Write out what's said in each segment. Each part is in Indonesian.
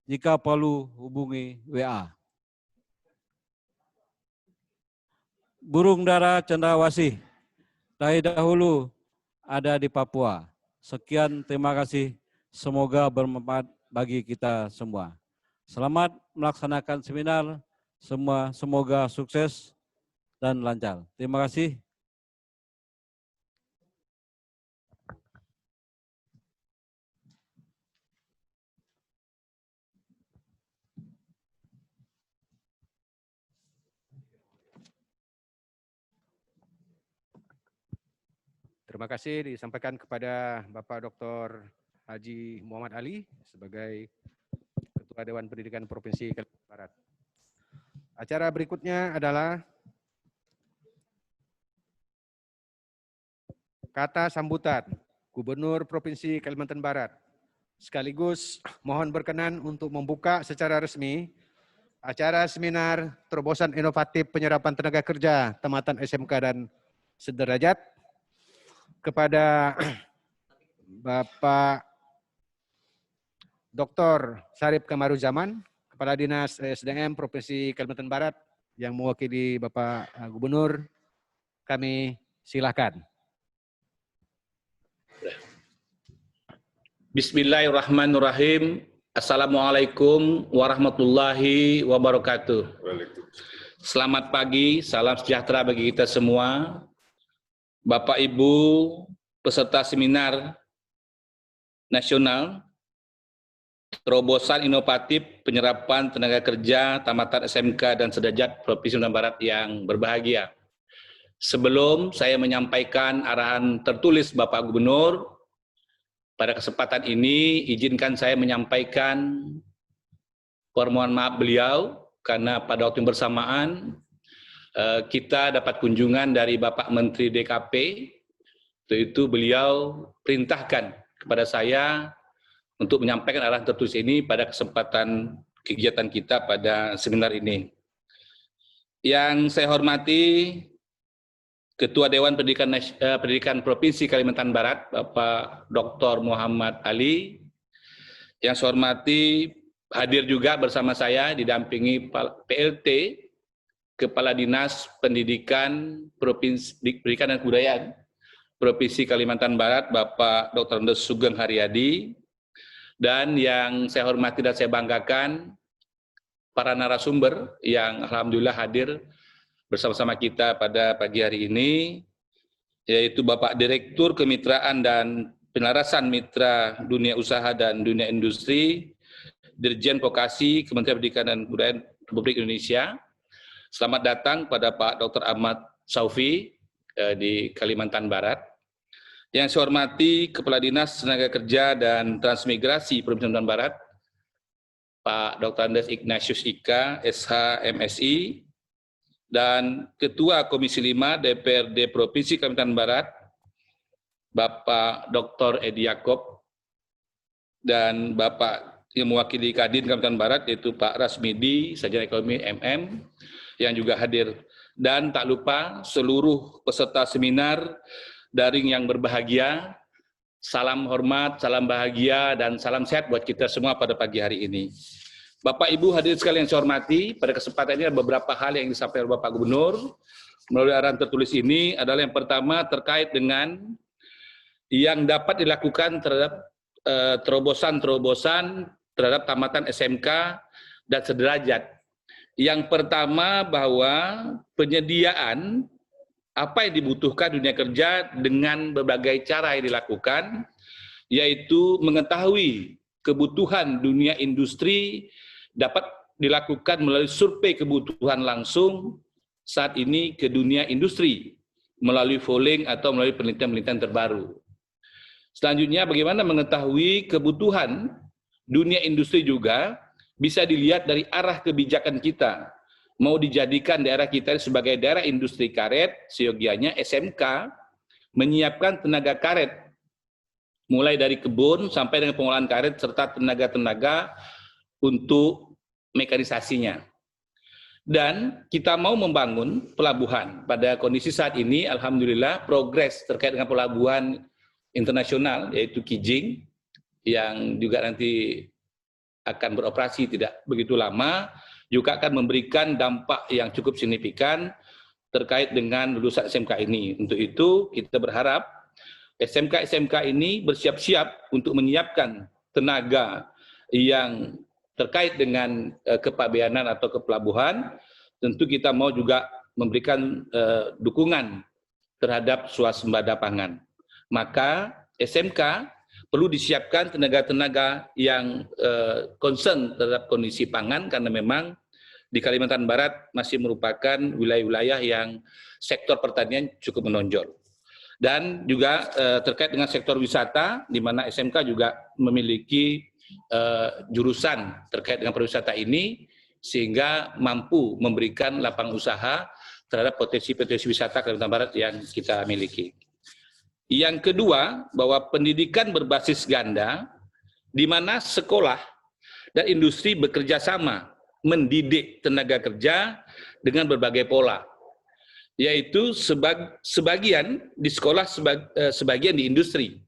jika perlu hubungi WA. Burung dara cendrawasih dari dahulu ada di Papua. Sekian, terima kasih. Semoga bermanfaat bagi kita semua. Selamat melaksanakan seminar. Semoga sukses dan lancar. Terima kasih. Terima kasih disampaikan kepada Bapak Dr. Haji Muhammad Ali sebagai Ketua Dewan Pendidikan Provinsi Kalimantan Barat. Acara berikutnya adalah kata sambutan Gubernur Provinsi Kalimantan Barat. Sekaligus mohon berkenan untuk membuka secara resmi acara seminar terobosan inovatif penyerapan tenaga kerja tamatan SMK dan sederajat kepada Bapak Dr. Syarif Kamaruzaman, Kepala Dinas SDM Provinsi Kalimantan Barat yang mewakili Bapak Gubernur, kami silakan. Bismillahirrahmanirrahim. Assalamualaikum warahmatullahi wabarakatuh. Selamat pagi, salam sejahtera bagi kita semua. Bapak Ibu peserta seminar nasional terobosan inovatif penyerapan tenaga kerja tamatan SMK dan sederajat Provinsi Kalimantan Barat yang berbahagia. Sebelum saya menyampaikan arahan tertulis Bapak Gubernur, pada kesempatan ini izinkan saya menyampaikan permohonan maaf beliau karena pada waktu yang bersamaan kita dapat kunjungan dari Bapak Menteri DKP, itu beliau perintahkan kepada saya untuk menyampaikan arahan tertulis ini pada kesempatan kegiatan kita pada seminar ini. Yang saya hormati Ketua Dewan Pendidikan Provinsi Kalimantan Barat, Bapak Dr. Muhammad Ali. Yang saya hormati hadir juga bersama saya didampingi PLT Kepala Dinas Pendidikan dan Kebudayaan Provinsi Kalimantan Barat, Bapak Dr. Andes Sugeng Haryadi, dan yang saya hormati dan saya banggakan para narasumber yang alhamdulillah hadir bersama-sama kita pada pagi hari ini, yaitu Bapak Direktur Kemitraan dan Penelarasan Mitra Dunia Usaha dan Dunia Industri, Dirjen Vokasi Kementerian Pendidikan dan Kebudayaan Republik Indonesia. Selamat datang pada Pak Dr. Ahmad Saufi di Kalimantan Barat. Yang saya hormati Kepala Dinas Tenaga Kerja dan Transmigrasi Provinsi Kalimantan Barat, Pak Dr. Andes Ignatius Ika, SH MSI, dan Ketua Komisi 5 DPRD Provinsi Kalimantan Barat, Bapak Dr. Edi Yakob, dan Bapak yang mewakili Kadin Kalimantan Barat, yaitu Pak Rasmidi, Sarjana Ekonomi MM, yang juga hadir. Dan tak lupa seluruh peserta seminar daring yang berbahagia, salam hormat, salam bahagia, dan salam sehat buat kita semua pada pagi hari ini. Bapak Ibu hadirin sekalian yang saya hormati, pada kesempatan ini ada beberapa hal yang disampaikan oleh Bapak Gubernur melalui arahan tertulis ini. Adalah yang pertama terkait dengan yang dapat dilakukan terhadap terobosan-terobosan terhadap tamatan SMK dan sederajat. Yang pertama bahwa penyediaan apa yang dibutuhkan dunia kerja dengan berbagai cara yang dilakukan, yaitu mengetahui kebutuhan dunia industri dapat dilakukan melalui survei kebutuhan langsung saat ini ke dunia industri melalui polling atau melalui penelitian-penelitian terbaru. Selanjutnya bagaimana mengetahui kebutuhan dunia industri juga bisa dilihat dari arah kebijakan kita. Mau dijadikan daerah kita sebagai daerah industri karet, seyogianya SMK menyiapkan tenaga karet, mulai dari kebun sampai dengan pengolahan karet, serta tenaga-tenaga untuk mekanisasinya. Dan kita mau membangun pelabuhan. Pada kondisi saat ini, alhamdulillah, progres terkait dengan pelabuhan internasional, yaitu Kijing, yang juga nanti akan beroperasi tidak begitu lama, juga akan memberikan dampak yang cukup signifikan terkait dengan lulusan SMK ini. Untuk itu, kita berharap SMK-SMK ini bersiap-siap untuk menyiapkan tenaga yang terkait dengan kepabeanan atau kepelabuhan. Tentu kita mau juga memberikan dukungan terhadap swasembada pangan. Maka SMK perlu disiapkan tenaga-tenaga yang concern terhadap kondisi pangan, karena memang di Kalimantan Barat masih merupakan wilayah-wilayah yang sektor pertanian cukup menonjol. Dan juga terkait dengan sektor wisata, di mana SMK juga memiliki jurusan terkait dengan pariwisata ini, sehingga mampu memberikan lapangan usaha terhadap potensi-potensi wisata Kalimantan Barat yang kita miliki. Yang kedua, bahwa pendidikan berbasis ganda, di mana sekolah dan industri bekerja sama mendidik tenaga kerja dengan berbagai pola, yaitu sebagian di sekolah, sebagian di industri.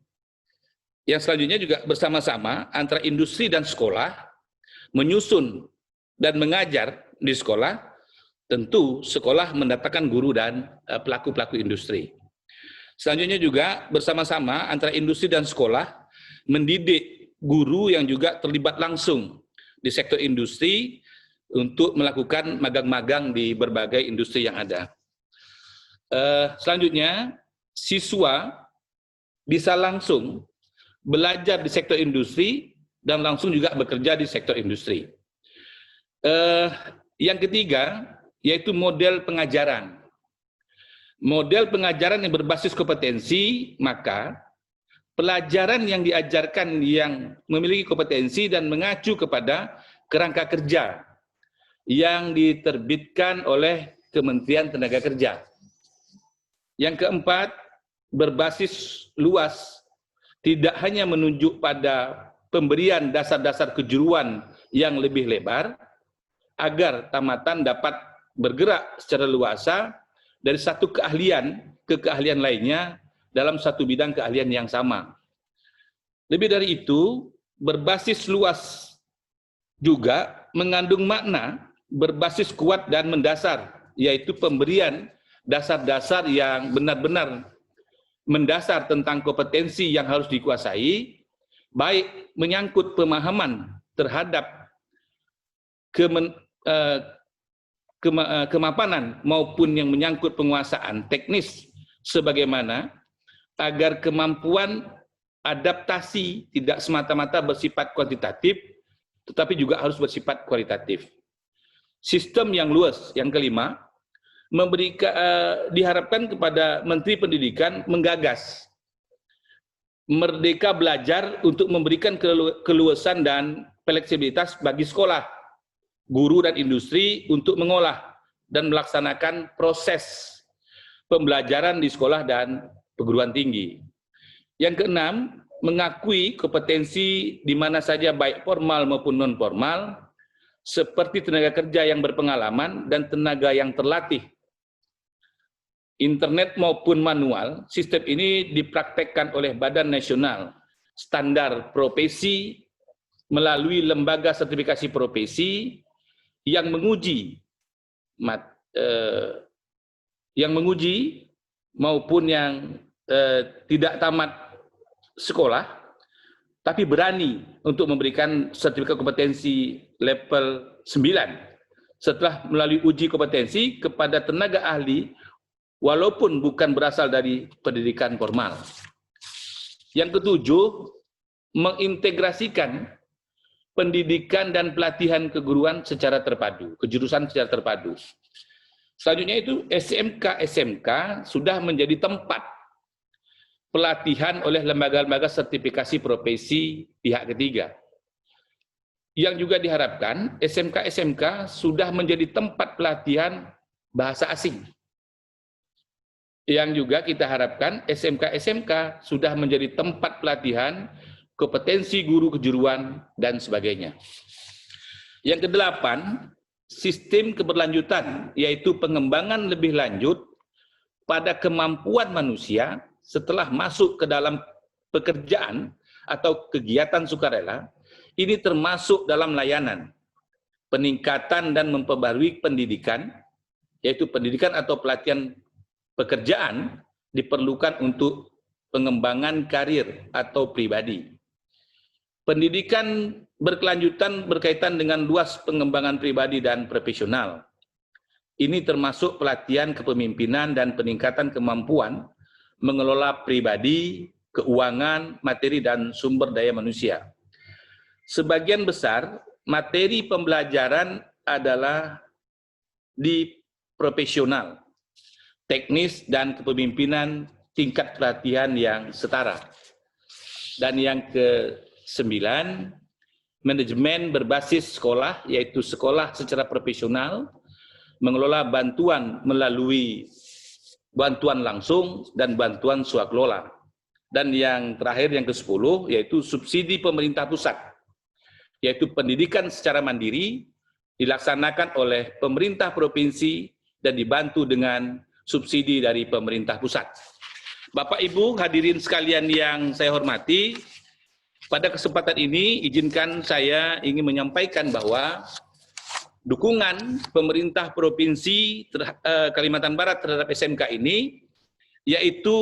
Yang selanjutnya juga bersama-sama antara industri dan sekolah menyusun dan mengajar di sekolah. Tentu sekolah mendatangkan guru dan pelaku-pelaku industri. Selanjutnya juga bersama-sama antara industri dan sekolah mendidik guru yang juga terlibat langsung di sektor industri untuk melakukan magang-magang di berbagai industri yang ada. Selanjutnya, siswa bisa langsung belajar di sektor industri dan langsung juga bekerja di sektor industri. Yang ketiga, yaitu model pengajaran. Model pengajaran yang berbasis kompetensi, maka pelajaran yang diajarkan yang memiliki kompetensi dan mengacu kepada kerangka kerja yang diterbitkan oleh Kementerian Tenaga Kerja. Yang keempat, berbasis luas, tidak hanya menunjuk pada pemberian dasar-dasar kejuruan yang lebih lebar, agar tamatan dapat bergerak secara luasa dari satu keahlian ke keahlian lainnya dalam satu bidang keahlian yang sama. Lebih dari itu, berbasis luas juga mengandung makna berbasis kuat dan mendasar, yaitu pemberian dasar-dasar yang benar-benar mendasar tentang kompetensi yang harus dikuasai, baik menyangkut pemahaman terhadap kemapanan maupun yang menyangkut penguasaan teknis, sebagaimana agar kemampuan adaptasi tidak semata-mata bersifat kuantitatif, tetapi juga harus bersifat kualitatif. Sistem yang luas, yang kelima, diharapkan kepada Menteri Pendidikan menggagas Merdeka Belajar untuk memberikan keluasan dan fleksibilitas bagi sekolah, guru dan industri untuk mengolah dan melaksanakan proses pembelajaran di sekolah dan perguruan tinggi. Yang keenam, mengakui kompetensi di mana saja baik formal maupun non formal, seperti tenaga kerja yang berpengalaman dan tenaga yang terlatih. Internet maupun manual, sistem ini dipraktekkan oleh Badan Nasional Standar Profesi melalui lembaga sertifikasi profesi yang menguji maupun yang tidak tamat sekolah, tapi berani untuk memberikan sertifikat kompetensi level 9 setelah melalui uji kompetensi kepada tenaga ahli walaupun bukan berasal dari pendidikan formal. Yang ketujuh, mengintegrasikan pendidikan dan pelatihan keguruan secara terpadu, kejurusan secara terpadu. Selanjutnya itu SMK-SMK sudah menjadi tempat pelatihan oleh lembaga-lembaga sertifikasi profesi pihak ketiga. Yang juga diharapkan SMK-SMK sudah menjadi tempat pelatihan bahasa asing. Yang juga kita harapkan SMK-SMK sudah menjadi tempat pelatihan kompetensi guru kejuruan dan sebagainya. Yang kedelapan, sistem keberlanjutan, yaitu pengembangan lebih lanjut pada kemampuan manusia setelah masuk ke dalam pekerjaan atau kegiatan sukarela ini termasuk dalam layanan, peningkatan dan memperbarui pendidikan, yaitu pendidikan atau pelatihan pekerjaan diperlukan untuk pengembangan karir atau pribadi. Pendidikan berkelanjutan berkaitan dengan luas pengembangan pribadi dan profesional. Ini termasuk pelatihan kepemimpinan dan peningkatan kemampuan mengelola pribadi, keuangan, materi, dan sumber daya manusia. Sebagian besar materi pembelajaran adalah di profesional, teknis, dan kepemimpinan tingkat pelatihan yang setara. Dan yang ke-9, manajemen berbasis sekolah, yaitu sekolah secara profesional, mengelola bantuan melalui bantuan langsung dan bantuan swakelola. Dan yang terakhir, yang ke-10, yaitu subsidi pemerintah pusat, yaitu pendidikan secara mandiri, dilaksanakan oleh pemerintah provinsi dan dibantu dengan subsidi dari pemerintah pusat. Bapak Ibu hadirin sekalian yang saya hormati, pada kesempatan ini izinkan saya ingin menyampaikan bahwa dukungan pemerintah Provinsi Kalimantan Barat terhadap SMK ini, yaitu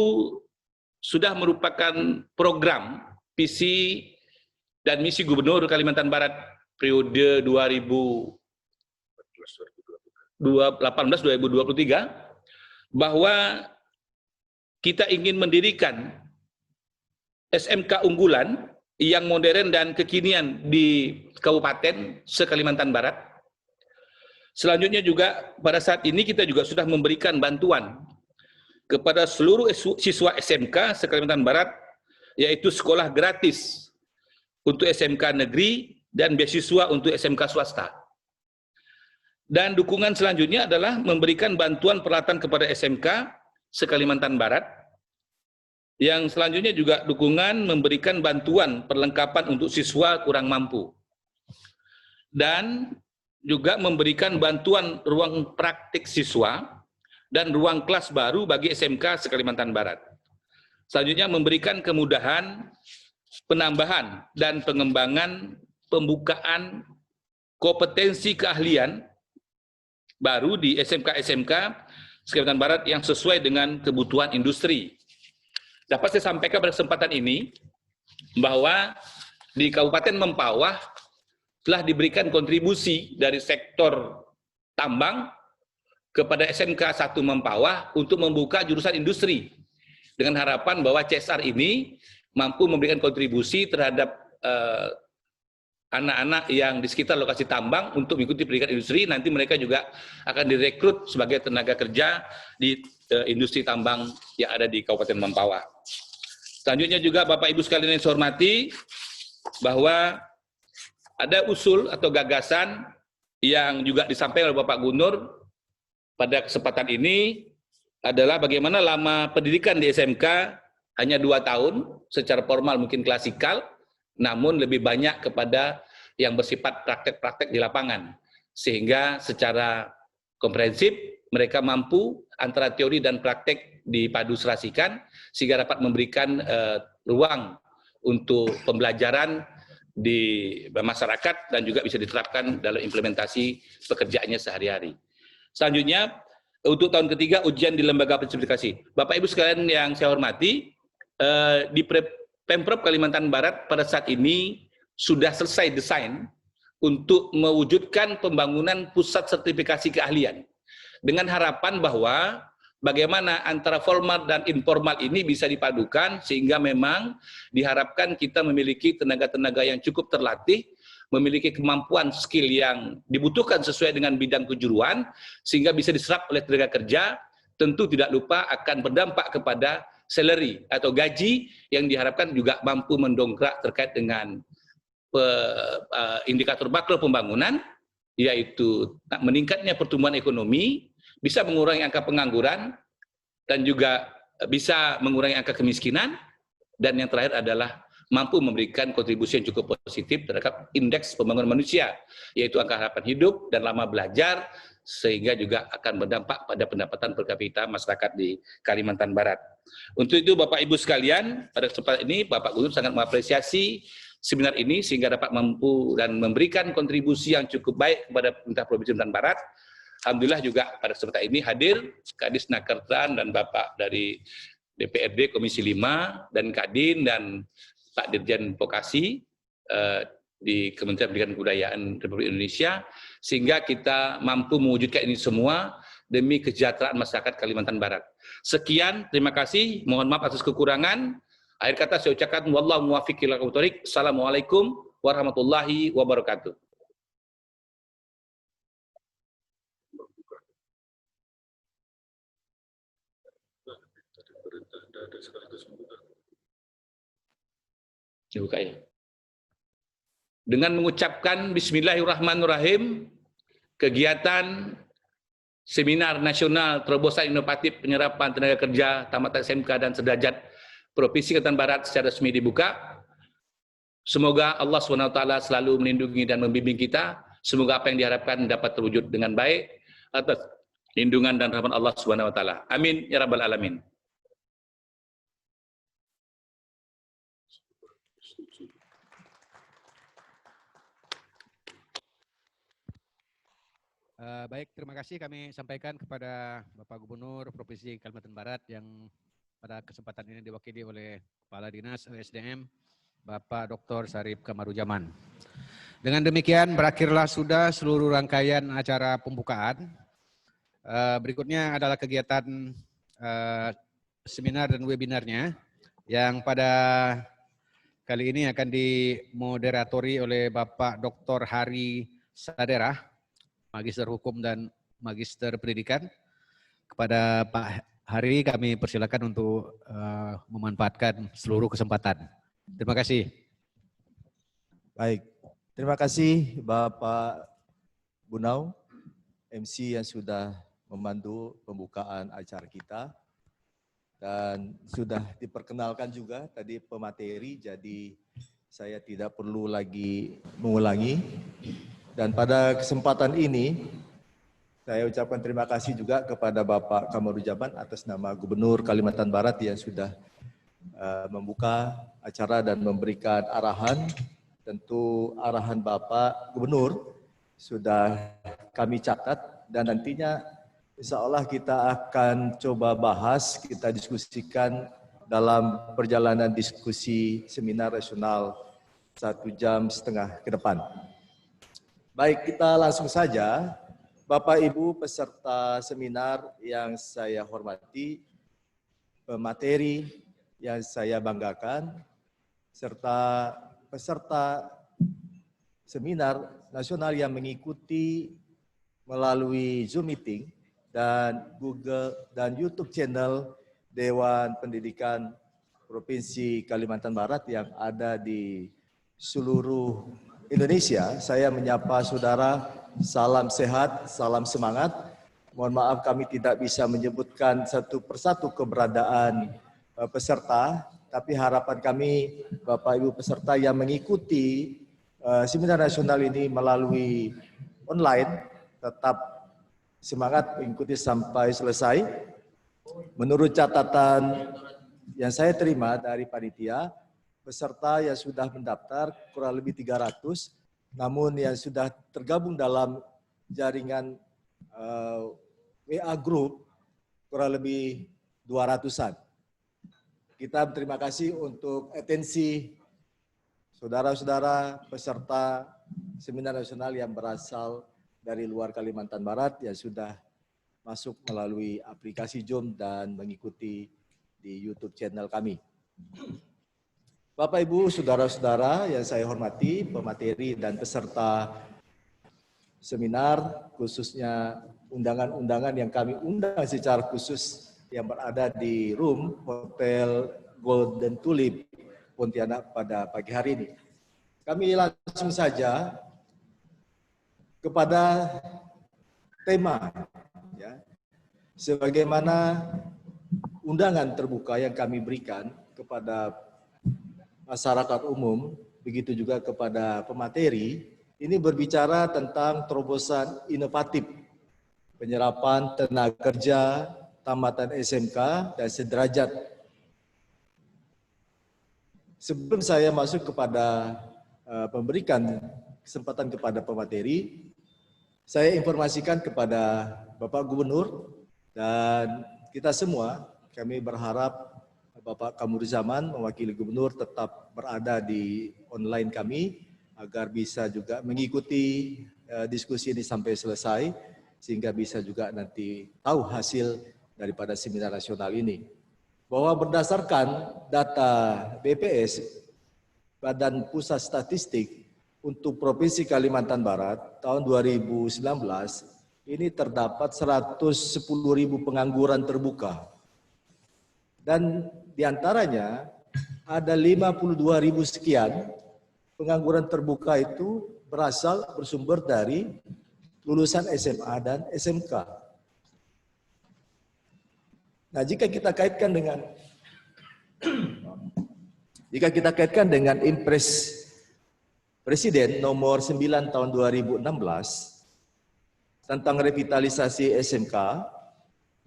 sudah merupakan program visi dan misi Gubernur Kalimantan Barat periode 2018-2023, bahwa kita ingin mendirikan SMK unggulan yang modern dan kekinian di Kabupaten se-Kalimantan Barat. Selanjutnya juga pada saat ini kita juga sudah memberikan bantuan kepada seluruh siswa SMK se-Kalimantan Barat, yaitu sekolah gratis untuk SMK negeri dan beasiswa untuk SMK swasta. Dan dukungan selanjutnya adalah memberikan bantuan peralatan kepada SMK se-Kalimantan Barat. Yang selanjutnya juga dukungan memberikan bantuan perlengkapan untuk siswa kurang mampu. Dan juga memberikan bantuan ruang praktik siswa dan ruang kelas baru bagi SMK se-Kalimantan Barat. Selanjutnya memberikan kemudahan penambahan dan pengembangan pembukaan kompetensi keahlian baru di SMK-SMK se-Kalimantan Barat yang sesuai dengan kebutuhan industri. Dapat saya sampaikan pada kesempatan ini bahwa di Kabupaten Mempawah telah diberikan kontribusi dari sektor tambang kepada SMK 1 Mempawah untuk membuka jurusan industri dengan harapan bahwa CSR ini mampu memberikan kontribusi terhadap anak-anak yang di sekitar lokasi tambang untuk mengikuti pendidikan industri. Nanti mereka juga akan direkrut sebagai tenaga kerja di industri tambang yang ada di Kabupaten Mempawah. Selanjutnya juga Bapak Ibu sekalian yang saya hormati, bahwa ada usul atau gagasan yang juga disampaikan oleh Bapak Gubernur pada kesempatan ini adalah bagaimana lama pendidikan di SMK hanya 2 tahun, secara formal mungkin klasikal, namun lebih banyak kepada yang bersifat praktek-praktek di lapangan. Sehingga secara komprehensif mereka mampu antara teori dan praktek dipadu serasikan, sehingga dapat memberikan ruang untuk pembelajaran di masyarakat dan juga bisa diterapkan dalam implementasi pekerjaannya sehari-hari. Selanjutnya, untuk tahun ketiga ujian di lembaga sertifikasi. Bapak Ibu sekalian yang saya hormati, di Pemprov Kalimantan Barat pada saat ini sudah selesai desain untuk mewujudkan pembangunan pusat sertifikasi keahlian dengan harapan bahwa bagaimana antara formal dan informal ini bisa dipadukan sehingga memang diharapkan kita memiliki tenaga-tenaga yang cukup terlatih, memiliki kemampuan skill yang dibutuhkan sesuai dengan bidang kejuruan sehingga bisa diserap oleh tenaga kerja, tentu tidak lupa akan berdampak kepada salary atau gaji yang diharapkan juga mampu mendongkrak terkait dengan indikator makro pembangunan, yaitu meningkatnya pertumbuhan ekonomi, bisa mengurangi angka pengangguran, dan juga bisa mengurangi angka kemiskinan, dan yang terakhir adalah mampu memberikan kontribusi yang cukup positif terhadap indeks pembangunan manusia, yaitu angka harapan hidup dan lama belajar, sehingga juga akan berdampak pada pendapatan per kapita masyarakat di Kalimantan Barat. Untuk itu Bapak Ibu sekalian, pada kesempatan ini Bapak Gubernur sangat mengapresiasi seminar ini sehingga dapat mampu dan memberikan kontribusi yang cukup baik kepada pemerintah Provinsi Kalimantan Barat. Alhamdulillah juga pada kesempatan ini hadir Kadis Nakertan dan Bapak dari DPRD Komisi 5 dan Kadin dan Pak Dirjen Vokasi di Kementerian Pendidikan dan Kebudayaan Republik Indonesia, sehingga kita mampu mewujudkan ini semua demi kesejahteraan masyarakat Kalimantan Barat. Sekian, terima kasih. Mohon maaf atas kekurangan. Akhir kata saya ucapkan wallahu muwaffiq ila aqwamit thoriq. Assalamualaikum warahmatullahi wabarakatuh. Dibuka ya. Dengan mengucapkan Bismillahirrahmanirrahim, kegiatan Seminar Nasional Terobosan Inovatif Penyerapan Tenaga Kerja Tamatan SMK dan Sederajat Provinsi Kalimantan Barat secara resmi dibuka. Semoga Allah SWT selalu melindungi dan membimbing kita. Semoga apa yang diharapkan dapat terwujud dengan baik atas lindungan dan rahmat Allah SWT. Amin ya rabbal alamin. Baik, terima kasih kami sampaikan kepada Bapak Gubernur Provinsi Kalimantan Barat yang pada kesempatan ini diwakili oleh Kepala Dinas ESDM, Bapak Dr. Syarif Kamaruzaman. Dengan demikian berakhirlah sudah seluruh rangkaian acara pembukaan. Berikutnya adalah kegiatan seminar dan webinarnya yang pada kali ini akan dimoderatori oleh Bapak Dr. Hari Saderah, Magister Hukum dan Magister Pendidikan. Kepada Pak Hari kami persilakan untuk memanfaatkan seluruh kesempatan. Terima kasih. Baik, terima kasih Bapak Bunau, MC yang sudah memandu pembukaan acara kita. Dan sudah diperkenalkan juga tadi pemateri, jadi saya tidak perlu lagi mengulangi. Dan pada kesempatan ini, saya ucapkan terima kasih juga kepada Bapak Kamaruzaman atas nama Gubernur Kalimantan Barat yang sudah membuka acara dan memberikan arahan. Tentu arahan Bapak Gubernur sudah kami catat dan nantinya insya Allah kita akan coba bahas, kita diskusikan dalam perjalanan diskusi seminar nasional 1,5 jam ke depan. Baik, kita langsung saja. Bapak Ibu peserta seminar yang saya hormati, pemateri yang saya banggakan, serta peserta seminar nasional yang mengikuti melalui Zoom meeting dan Google dan YouTube channel Dewan Pendidikan Provinsi Kalimantan Barat yang ada di seluruh Indonesia. Saya menyapa saudara, salam sehat, salam semangat. Mohon maaf kami tidak bisa menyebutkan satu persatu keberadaan peserta, tapi harapan kami Bapak Ibu peserta yang mengikuti seminar nasional ini melalui online tetap semangat mengikuti sampai selesai. Menurut catatan yang saya terima dari panitia, peserta yang sudah mendaftar kurang lebih 300, namun yang sudah tergabung dalam jaringan WA Group kurang lebih 200-an. Kita berterima kasih untuk atensi saudara-saudara peserta seminar nasional yang berasal dari luar Kalimantan Barat yang sudah masuk melalui aplikasi Zoom dan mengikuti di YouTube channel kami. Bapak, Ibu, saudara-saudara yang saya hormati, pemateri dan peserta seminar, khususnya undangan-undangan yang kami undang secara khusus yang berada di room Hotel Golden Tulip Pontianak pada pagi hari ini. Kami langsung saja kepada tema, ya, sebagaimana undangan terbuka yang kami berikan kepada masyarakat umum, begitu juga kepada pemateri, ini berbicara tentang terobosan inovatif, penyerapan tenaga kerja, tamatan SMK, dan sederajat. Sebelum saya masuk kepada memberikan kesempatan kepada pemateri, saya informasikan kepada Bapak Gubernur dan kita semua, kami berharap Bapak Kamruzaman mewakili Gubernur tetap berada di online kami agar bisa juga mengikuti diskusi ini sampai selesai sehingga bisa juga nanti tahu hasil daripada seminar nasional ini. Bahwa berdasarkan data BPS, Badan Pusat Statistik untuk Provinsi Kalimantan Barat tahun 2019 ini terdapat 110.000 pengangguran terbuka. Dan diantaranya ada 52.000 sekian pengangguran terbuka itu bersumber dari lulusan SMA dan SMK. Nah, jika kita kaitkan dengan Impres Presiden nomor 9 tahun 2016 tentang revitalisasi SMK,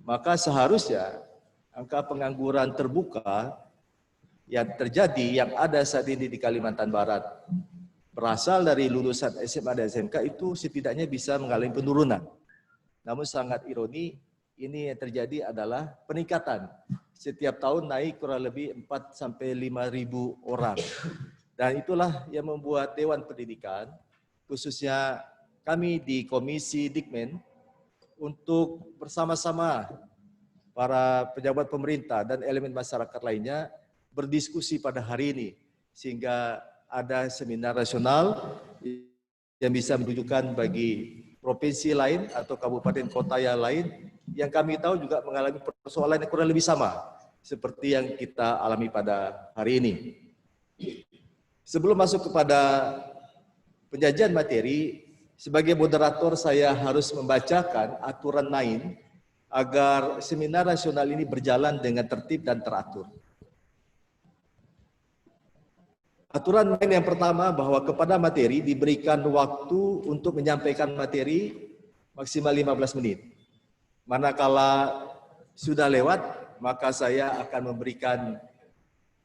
maka seharusnya angka pengangguran terbuka yang terjadi yang ada saat ini di Kalimantan Barat berasal dari lulusan SMA dan SMK itu setidaknya bisa mengalami penurunan. Namun sangat ironi, ini yang terjadi adalah peningkatan. Setiap tahun naik kurang lebih 4-5 ribu orang. Dan itulah yang membuat Dewan Pendidikan, khususnya kami di Komisi Dikmen, untuk bersama-sama para pejabat pemerintah dan elemen masyarakat lainnya berdiskusi pada hari ini sehingga ada seminar nasional yang bisa menunjukkan bagi provinsi lain atau kabupaten kota yang lain yang kami tahu juga mengalami persoalan yang kurang lebih sama seperti yang kita alami pada hari ini. Sebelum masuk kepada penyajian materi, sebagai moderator saya harus membacakan aturan main agar seminar nasional ini berjalan dengan tertib dan teratur. Aturan main yang pertama bahwa kepada materi diberikan waktu untuk menyampaikan materi maksimal 15 menit. Manakala sudah lewat, maka saya akan memberikan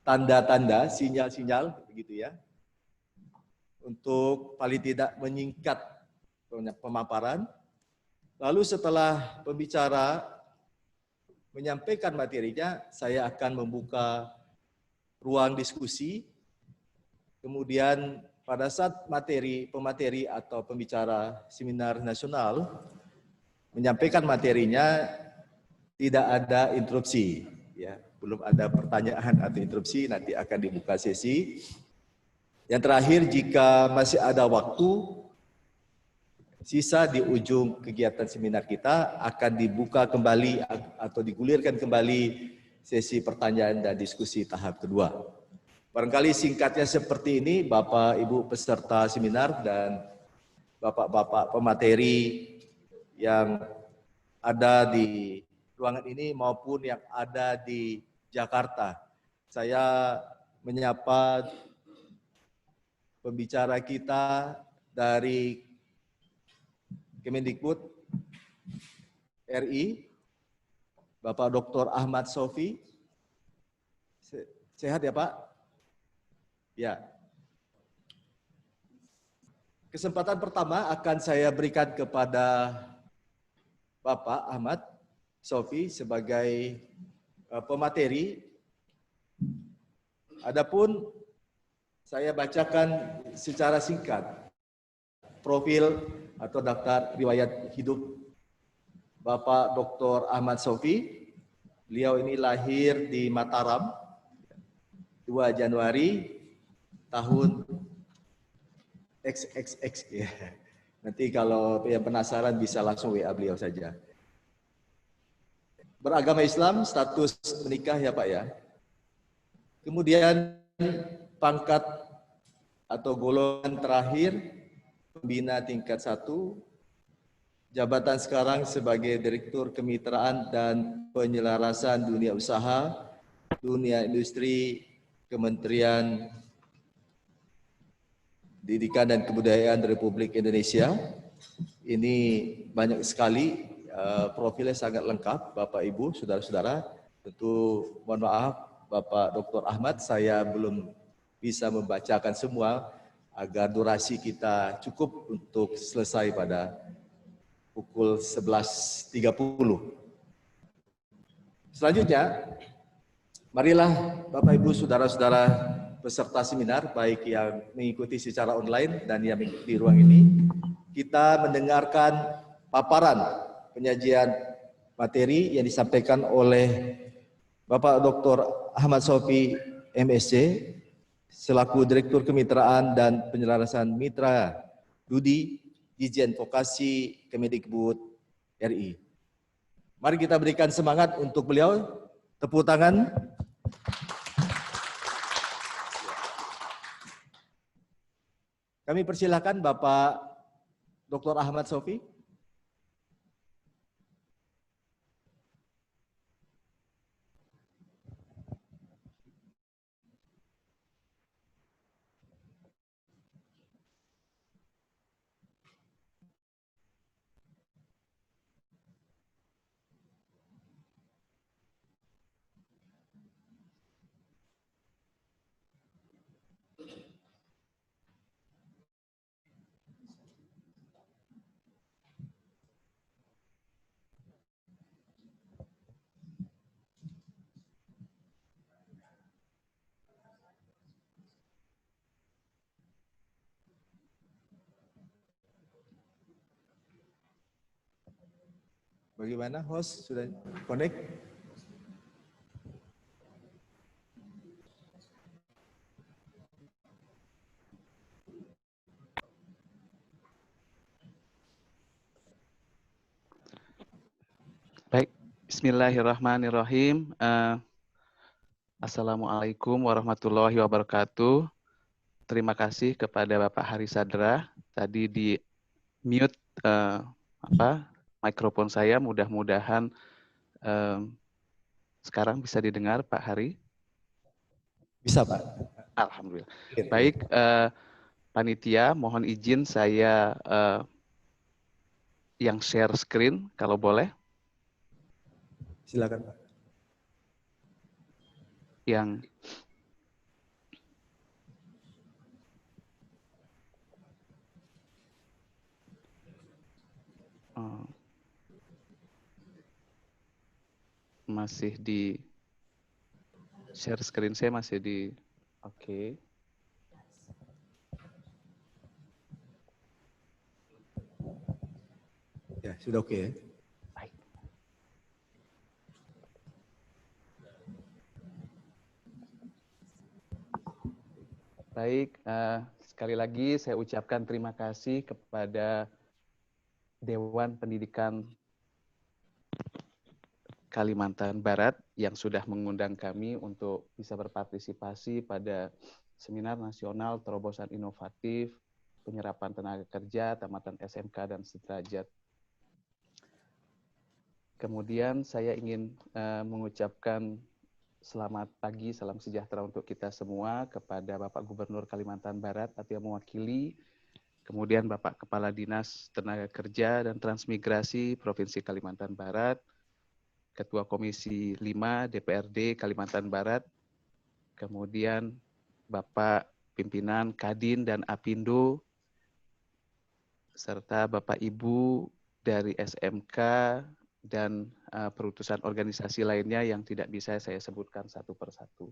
tanda-tanda, sinyal-sinyal, begitu ya, untuk paling tidak menyingkat pemaparan. Lalu setelah pembicara menyampaikan materinya, saya akan membuka ruang diskusi. Kemudian pada saat pemateri atau pembicara seminar nasional menyampaikan materinya, tidak ada interupsi. Ya, belum ada pertanyaan atau interupsi, nanti akan dibuka sesi. Yang terakhir, jika masih ada waktu sisa di ujung kegiatan seminar kita akan dibuka kembali atau digulirkan kembali sesi pertanyaan dan diskusi tahap kedua. Barangkali singkatnya seperti ini, Bapak Ibu peserta seminar dan Bapak-Bapak pemateri yang ada di ruangan ini maupun yang ada di Jakarta. Saya menyapa pembicara kita dari Kemendikbud RI, Bapak Dr. Ahmad Sofi. Sehat ya Pak? Ya. Kesempatan pertama akan saya berikan kepada Bapak Ahmad Sofi sebagai pemateri. Adapun saya bacakan secara singkat profil atau daftar riwayat hidup Bapak Dr. Ahmad Sofi. Beliau ini lahir di Mataram 2 Januari tahun XXX ya. Nanti kalau yang penasaran bisa langsung WA beliau saja. Beragama Islam, status menikah ya Pak ya. Kemudian pangkat atau golongan terakhir pembina tingkat 1, jabatan sekarang sebagai Direktur Kemitraan dan Penyelarasan Dunia Usaha, Dunia Industri, Kementerian Pendidikan dan Kebudayaan Republik Indonesia. Ini banyak sekali, profilnya sangat lengkap, Bapak Ibu, saudara-saudara. Tentu mohon maaf, Bapak Dr. Ahmad, saya belum bisa membacakan semua. agar durasi kita cukup untuk selesai pada pukul 11.30. Selanjutnya, marilah Bapak Ibu Saudara-saudara peserta seminar, baik yang mengikuti secara online dan yang mengikuti di ruang ini, kita mendengarkan paparan penyajian materi yang disampaikan oleh Bapak Dr. Ahmad Sofi, MSc, selaku Direktur Kemitraan dan Penyelarasan Mitra Dudi Dijen Vokasi Kemendikbud RI. Mari kita berikan semangat untuk beliau. Tepuk tangan. Kami persilakan Bapak Dr. Ahmad Sofi. Bagaimana host, sudah connect? Baik, Bismillahirrahmanirrahim. Assalamualaikum warahmatullahi wabarakatuh. Terima kasih kepada Bapak Hari Sadra. Tadi di mute mikrofon saya. Mudah-mudahan sekarang bisa didengar, Pak Hari. Bisa, Pak. Alhamdulillah. Baik, panitia, mohon izin saya yang share screen, kalau boleh. Silakan, Pak. Yang masih di share screen saya masih di oke. Ya, sudah oke ya. Baik. Baik, sekali lagi saya ucapkan terima kasih kepada Dewan Pendidikan Kalimantan Barat yang sudah mengundang kami untuk bisa berpartisipasi pada Seminar Nasional Terobosan Inovatif Penyerapan Tenaga Kerja Tamatan SMK dan Sederajat. Kemudian saya ingin mengucapkan selamat pagi, salam sejahtera untuk kita semua kepada Bapak Gubernur Kalimantan Barat atau yang mewakili, kemudian Bapak Kepala Dinas Tenaga Kerja dan Transmigrasi Provinsi Kalimantan Barat, Ketua Komisi 5 DPRD Kalimantan Barat, kemudian Bapak Pimpinan Kadin dan Apindo, serta Bapak Ibu dari SMK dan perutusan organisasi lainnya yang tidak bisa saya sebutkan satu persatu.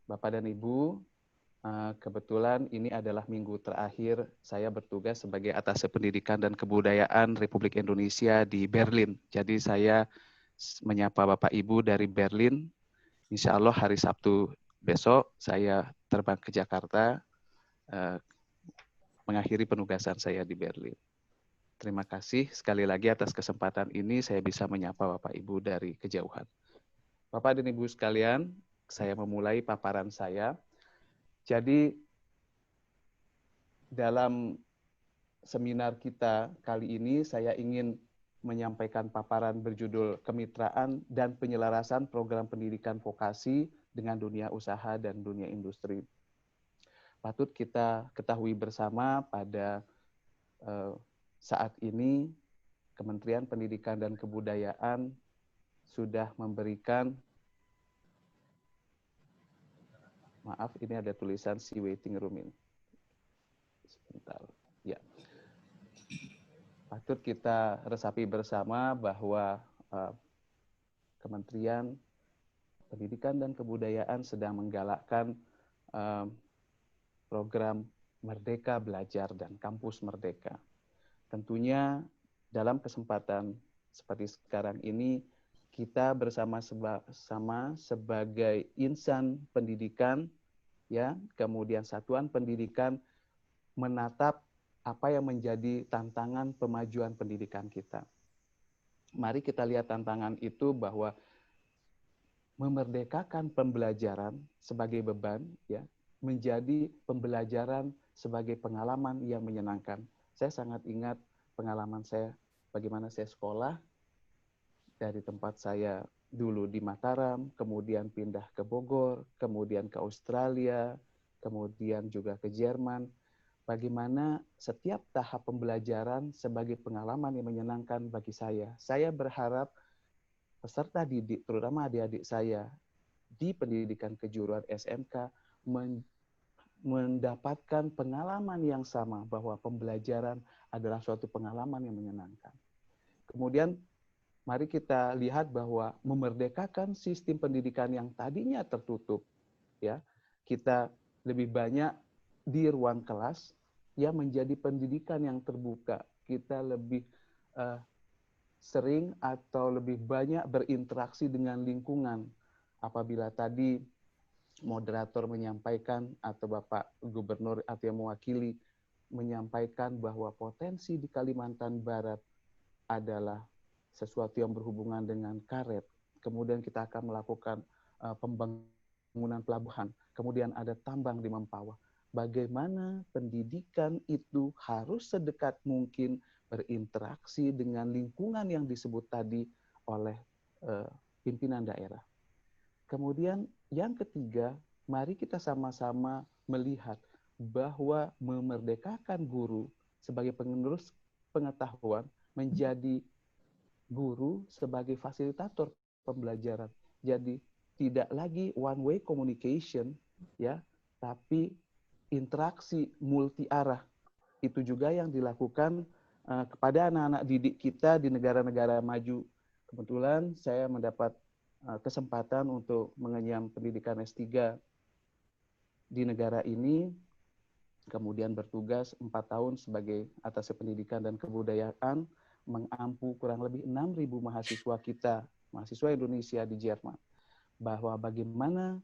Bapak dan Ibu, kebetulan ini adalah minggu terakhir saya bertugas sebagai Atase Pendidikan dan Kebudayaan Republik Indonesia di Berlin. Jadi saya menyapa Bapak Ibu dari Berlin. Insya Allah hari Sabtu besok saya terbang ke Jakarta, mengakhiri penugasan saya di Berlin. Terima kasih sekali lagi atas kesempatan ini saya bisa menyapa Bapak Ibu dari kejauhan. Bapak dan Ibu sekalian, saya memulai paparan saya. Jadi dalam seminar kita kali ini saya ingin menyampaikan paparan berjudul Kemitraan dan Penyelarasan Program Pendidikan Vokasi dengan Dunia Usaha dan Dunia Industri. Patut kita ketahui bersama pada saat ini Kementerian Pendidikan dan Kebudayaan sudah memberikan, maaf ini ada tulisan si waiting room ini. Bentar. Ya. Patut kita resapi bersama bahwa Kementerian Pendidikan dan Kebudayaan sedang menggalakkan program Merdeka Belajar dan Kampus Merdeka. Tentunya dalam kesempatan seperti sekarang ini, kita bersama-sama sebagai insan pendidikan, ya, kemudian satuan pendidikan menatap apa yang menjadi tantangan pemajuan pendidikan kita. Mari kita lihat tantangan itu bahwa memerdekakan pembelajaran sebagai beban, ya, menjadi pembelajaran sebagai pengalaman yang menyenangkan. Saya sangat ingat pengalaman saya, bagaimana saya sekolah dari tempat saya dulu di Mataram, kemudian pindah ke Bogor, kemudian ke Australia, kemudian juga ke Jerman. Bagaimana setiap tahap pembelajaran sebagai pengalaman yang menyenangkan bagi saya. Saya berharap peserta didik, terutama adik-adik saya di pendidikan kejuruan SMK, mendapatkan pengalaman yang sama bahwa pembelajaran adalah suatu pengalaman yang menyenangkan. Kemudian mari kita lihat bahwa memerdekakan sistem pendidikan yang tadinya tertutup, ya, kita lebih banyak di ruang kelas, ya, menjadi pendidikan yang terbuka. Kita lebih sering atau lebih banyak berinteraksi dengan lingkungan. Apabila tadi moderator menyampaikan atau Bapak Gubernur atau yang mewakili menyampaikan bahwa potensi di Kalimantan Barat adalah sesuatu yang berhubungan dengan karet. Kemudian kita akan melakukan pembangunan pelabuhan. Kemudian ada tambang di Mempawah. Bagaimana pendidikan itu harus sedekat mungkin berinteraksi dengan lingkungan yang disebut tadi oleh pimpinan daerah. Kemudian yang ketiga, mari kita sama-sama melihat bahwa memerdekakan guru sebagai penerus pengetahuan menjadi guru sebagai fasilitator pembelajaran. Jadi tidak lagi one way communication, ya, tapi interaksi multi arah. Itu juga yang dilakukan kepada anak-anak didik kita di negara-negara maju. Kebetulan saya mendapat kesempatan untuk mengenyam pendidikan S3 di negara ini, kemudian bertugas 4 tahun sebagai atase pendidikan dan kebudayaan, mengampu kurang lebih 6.000 mahasiswa kita, mahasiswa Indonesia di Jerman, bahwa bagaimana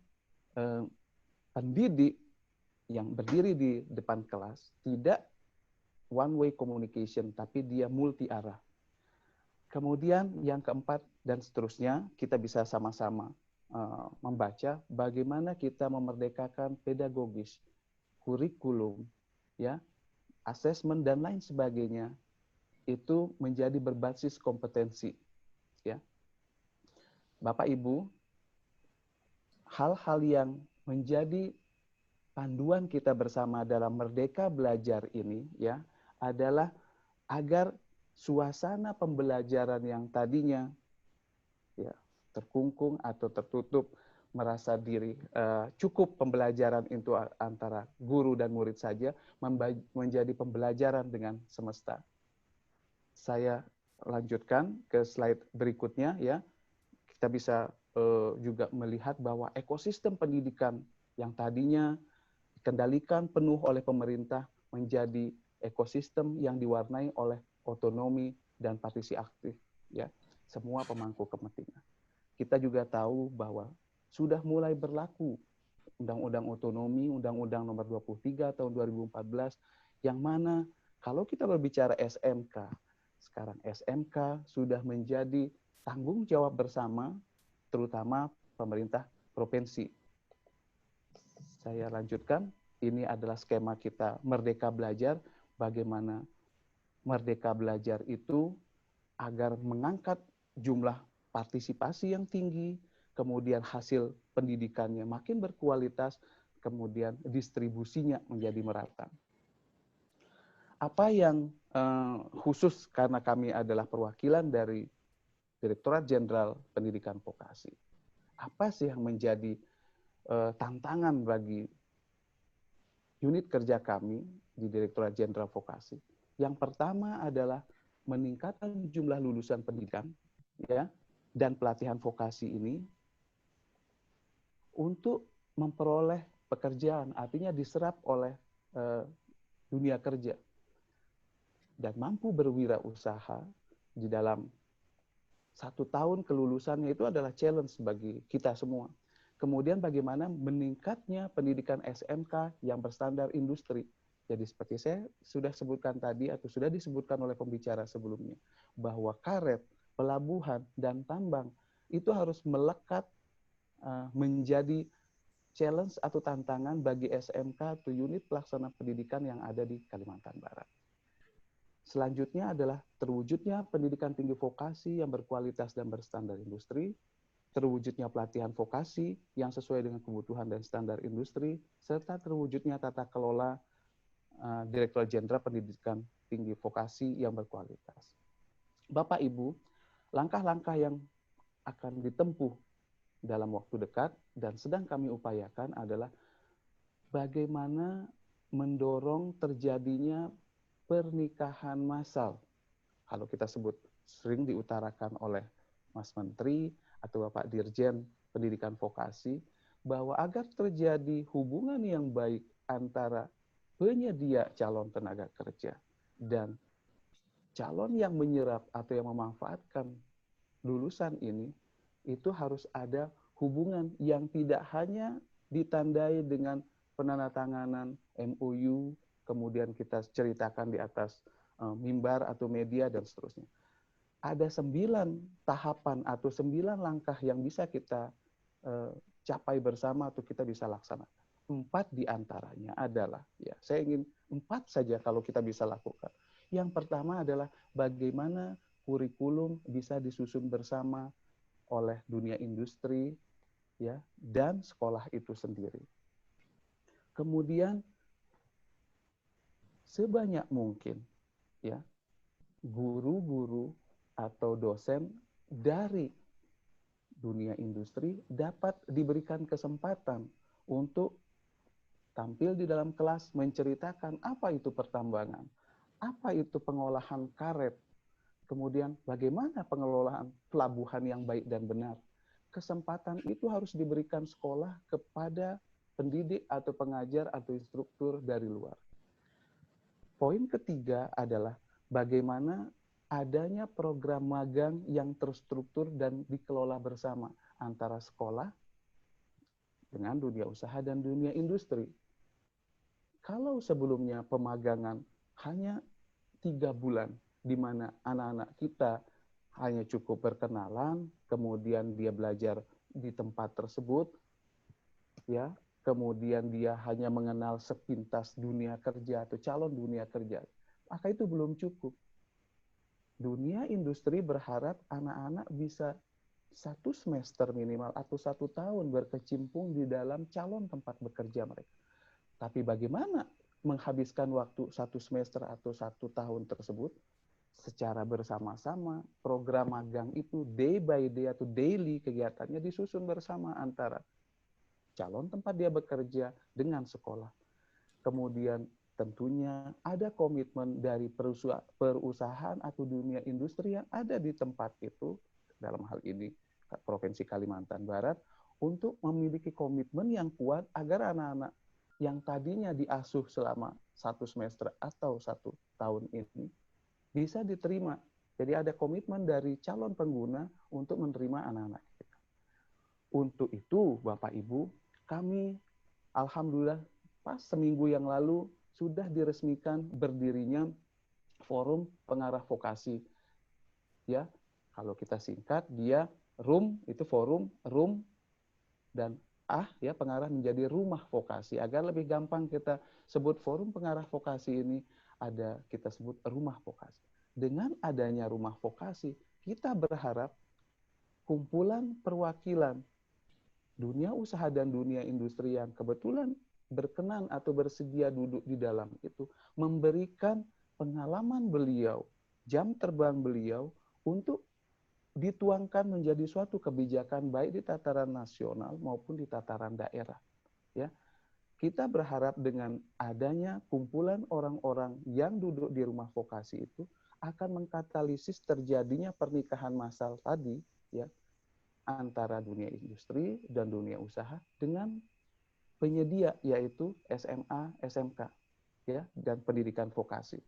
pendidik yang berdiri di depan kelas tidak one way communication, tapi dia multi arah. Kemudian yang keempat dan seterusnya, kita bisa sama-sama membaca bagaimana kita memerdekakan pedagogis, kurikulum, ya, asesmen dan lain sebagainya itu menjadi berbasis kompetensi, ya. Bapak Ibu, hal-hal yang menjadi panduan kita bersama dalam Merdeka Belajar ini, ya, adalah agar suasana pembelajaran yang tadinya, ya, terkungkung atau tertutup, merasa diri cukup pembelajaran itu antara guru dan murid saja, menjadi pembelajaran dengan semesta. Saya lanjutkan ke slide berikutnya, ya. Kita bisa juga melihat bahwa ekosistem pendidikan yang tadinya dikendalikan penuh oleh pemerintah menjadi ekosistem yang diwarnai oleh otonomi dan partisi aktif, ya, semua pemangku kepentingan. Kita juga tahu bahwa sudah mulai berlaku Undang-Undang Otonomi, Undang-Undang Nomor 23 tahun 2014, yang mana kalau kita berbicara SMK, sekarang SMK sudah menjadi tanggung jawab bersama, terutama pemerintah provinsi. Saya lanjutkan, ini adalah skema kita Merdeka Belajar, bagaimana Merdeka Belajar itu agar mengangkat jumlah partisipasi yang tinggi, kemudian hasil pendidikannya makin berkualitas, kemudian distribusinya menjadi merata. Apa yang khusus karena kami adalah perwakilan dari Direktorat Jenderal Pendidikan Vokasi. Apa sih yang menjadi tantangan bagi unit kerja kami di Direktorat Jenderal Vokasi. Yang pertama adalah meningkatkan jumlah lulusan pendidikan ya dan pelatihan vokasi ini untuk memperoleh pekerjaan, artinya diserap oleh dunia kerja dan mampu berwirausaha di dalam 1 tahun kelulusannya itu adalah challenge bagi kita semua. Kemudian bagaimana meningkatnya pendidikan SMK yang berstandar industri. Jadi seperti saya sudah sebutkan tadi atau sudah disebutkan oleh pembicara sebelumnya, bahwa karet, pelabuhan, dan tambang itu harus melekat menjadi challenge atau tantangan bagi SMK atau unit pelaksana pendidikan yang ada di Kalimantan Barat. Selanjutnya adalah terwujudnya pendidikan tinggi vokasi yang berkualitas dan berstandar industri, terwujudnya pelatihan vokasi yang sesuai dengan kebutuhan dan standar industri, serta terwujudnya tata kelola Direktorat Jenderal Pendidikan Tinggi Vokasi yang berkualitas. Bapak Ibu, langkah-langkah yang akan ditempuh dalam waktu dekat dan sedang kami upayakan adalah bagaimana mendorong terjadinya pernikahan massal. Kalau kita sebut sering diutarakan oleh Mas Menteri atau Bapak Dirjen Pendidikan Vokasi, bahwa agar terjadi hubungan yang baik antara penyedia calon tenaga kerja dan calon yang menyerap atau yang memanfaatkan lulusan ini, itu harus ada hubungan yang tidak hanya ditandai dengan penandatanganan MOU, kemudian kita ceritakan di atas mimbar atau media dan seterusnya. Ada 9 tahapan atau 9 langkah yang bisa kita capai bersama atau kita bisa laksanakan. 4 diantaranya adalah, ya saya ingin 4 saja kalau kita bisa lakukan. Yang pertama adalah bagaimana kurikulum bisa disusun bersama oleh dunia industri, ya, dan sekolah itu sendiri. Kemudian sebanyak mungkin, ya, guru-guru atau dosen dari dunia industri dapat diberikan kesempatan untuk tampil di dalam kelas menceritakan apa itu pertambangan, apa itu pengolahan karet, kemudian bagaimana pengelolaan pelabuhan yang baik dan benar. Kesempatan itu harus diberikan sekolah kepada pendidik atau pengajar atau instruktur dari luar. Poin ketiga adalah bagaimana adanya program magang yang terstruktur dan dikelola bersama antara sekolah dengan dunia usaha dan dunia industri. Kalau sebelumnya pemagangan hanya 3 bulan, di mana anak-anak kita hanya cukup berkenalan, kemudian dia belajar di tempat tersebut, ya, kemudian dia hanya mengenal sepintas dunia kerja atau calon dunia kerja, maka itu belum cukup. Dunia industri berharap anak-anak bisa 1 semester minimal atau 1 tahun berkecimpung di dalam calon tempat bekerja mereka. Tapi bagaimana menghabiskan waktu 1 semester atau 1 tahun tersebut secara bersama-sama? Program magang itu day by day atau daily kegiatannya disusun bersama antara calon tempat dia bekerja dengan sekolah. Kemudian tentunya ada komitmen dari perusahaan atau dunia industri yang ada di tempat itu, dalam hal ini Provinsi Kalimantan Barat, untuk memiliki komitmen yang kuat agar anak-anak yang tadinya diasuh selama 1 semester atau 1 tahun ini bisa diterima. Jadi ada komitmen dari calon pengguna untuk menerima anak-anak kita. Untuk itu, Bapak Ibu, kami alhamdulillah pas seminggu yang lalu sudah diresmikan berdirinya Forum Pengarah Vokasi. Ya, kalau kita singkat dia RUM itu forum, RUM dan ya pengarah menjadi rumah vokasi. Agar lebih gampang kita sebut Forum Pengarah Vokasi ini ada kita sebut rumah vokasi. Dengan adanya rumah vokasi, kita berharap kumpulan perwakilan dunia usaha dan dunia industri yang kebetulan berkenan atau bersedia duduk di dalam itu memberikan pengalaman beliau, jam terbang beliau untuk dituangkan menjadi suatu kebijakan baik di tataran nasional maupun di tataran daerah. Ya, kita berharap dengan adanya kumpulan orang-orang yang duduk di rumah vokasi itu akan mengkatalisis terjadinya pernikahan massal tadi, ya, antara dunia industri dan dunia usaha dengan penyedia, yaitu SMA, SMK, ya, dan pendidikan vokasi.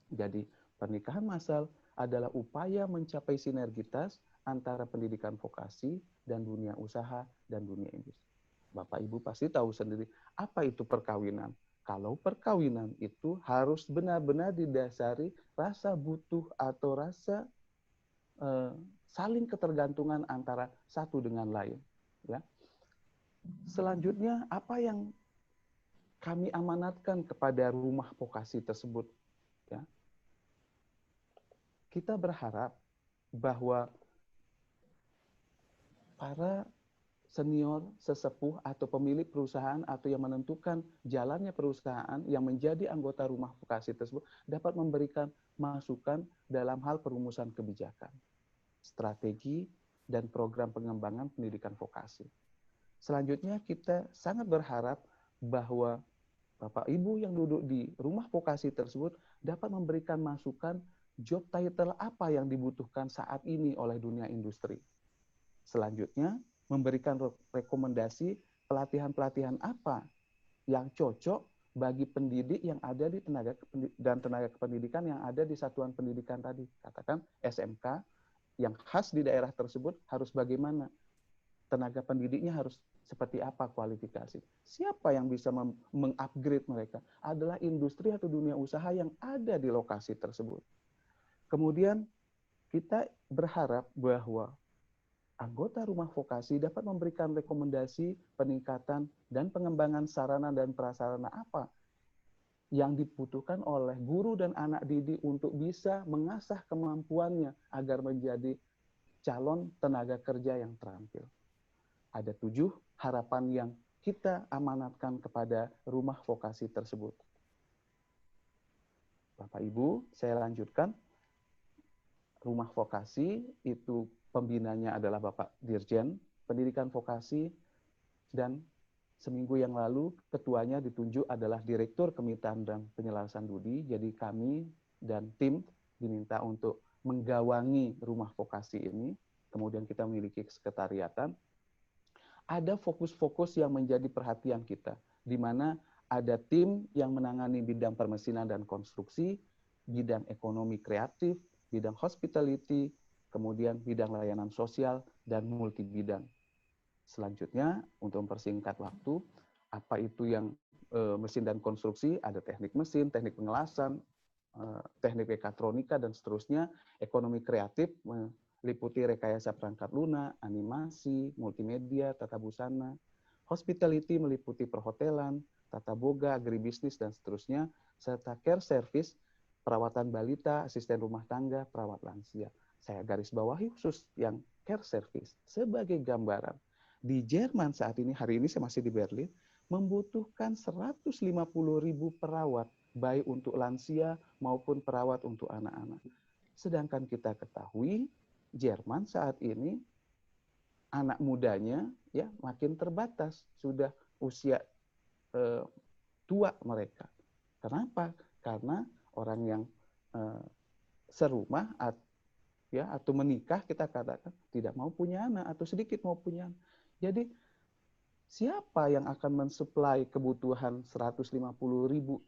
Jadi pernikahan massal adalah upaya mencapai sinergitas antara pendidikan vokasi dan dunia usaha dan dunia industri. Bapak Ibu pasti tahu sendiri apa itu perkawinan. Kalau perkawinan itu harus benar-benar didasari rasa butuh atau rasa saling ketergantungan antara satu dengan lain. Ya. Selanjutnya, apa yang kami amanatkan kepada rumah vokasi tersebut? Ya. Kita berharap bahwa para senior, sesepuh, atau pemilik perusahaan, atau yang menentukan jalannya perusahaan yang menjadi anggota rumah vokasi tersebut dapat memberikan masukan dalam hal perumusan kebijakan, strategi, dan program pengembangan pendidikan vokasi. Selanjutnya, kita sangat berharap bahwa Bapak Ibu yang duduk di rumah vokasi tersebut dapat memberikan masukan job title apa yang dibutuhkan saat ini oleh dunia industri. Selanjutnya, memberikan rekomendasi pelatihan-pelatihan apa yang cocok bagi pendidik yang ada di tenaga kependidikan yang ada di satuan pendidikan tadi. Katakan SMK yang khas di daerah tersebut harus bagaimana? Tenaga pendidiknya harus seperti apa kualifikasi? Siapa yang bisa mengupgrade mereka? Adalah industri atau dunia usaha yang ada di lokasi tersebut. Kemudian kita berharap bahwa anggota rumah vokasi dapat memberikan rekomendasi peningkatan dan pengembangan sarana dan prasarana apa yang dibutuhkan oleh guru dan anak didik untuk bisa mengasah kemampuannya agar menjadi calon tenaga kerja yang terampil. Ada 7 harapan yang kita amanatkan kepada rumah vokasi tersebut. Bapak Ibu, saya lanjutkan. Rumah vokasi itu pembinanya adalah Bapak Dirjen Pendidikan Vokasi, dan seminggu yang lalu ketuanya ditunjuk adalah Direktur Kemitraan dan Penyelarasan Budi. Jadi kami dan tim diminta untuk menggawangi rumah vokasi ini. Kemudian kita memiliki sekretariatan. Ada fokus-fokus yang menjadi perhatian kita, di mana ada tim yang menangani bidang permesinan dan konstruksi, bidang ekonomi kreatif, bidang hospitality, kemudian bidang layanan sosial, dan multi bidang. Selanjutnya, untuk mempersingkat waktu, apa itu yang mesin dan konstruksi? Ada teknik mesin, teknik pengelasan, teknik mekatronika, dan seterusnya. Ekonomi kreatif meliputi rekayasa perangkat lunak, animasi, multimedia, tata busana. Hospitality meliputi perhotelan, tata boga, agribisnis, dan seterusnya. Serta care service, perawatan balita, asisten rumah tangga, perawat lansia. Saya garis bawahi khusus yang care service sebagai gambaran. Di Jerman saat ini, hari ini saya masih di Berlin, membutuhkan 150.000 perawat, baik untuk lansia maupun perawat untuk anak-anak. Sedangkan kita ketahui, Jerman saat ini, anak mudanya ya makin terbatas, sudah usia tua mereka. Kenapa? Karena orang yang serumah atau menikah, kita katakan tidak mau punya anak atau sedikit mau punya anak. Jadi siapa yang akan mensuplai kebutuhan 150.000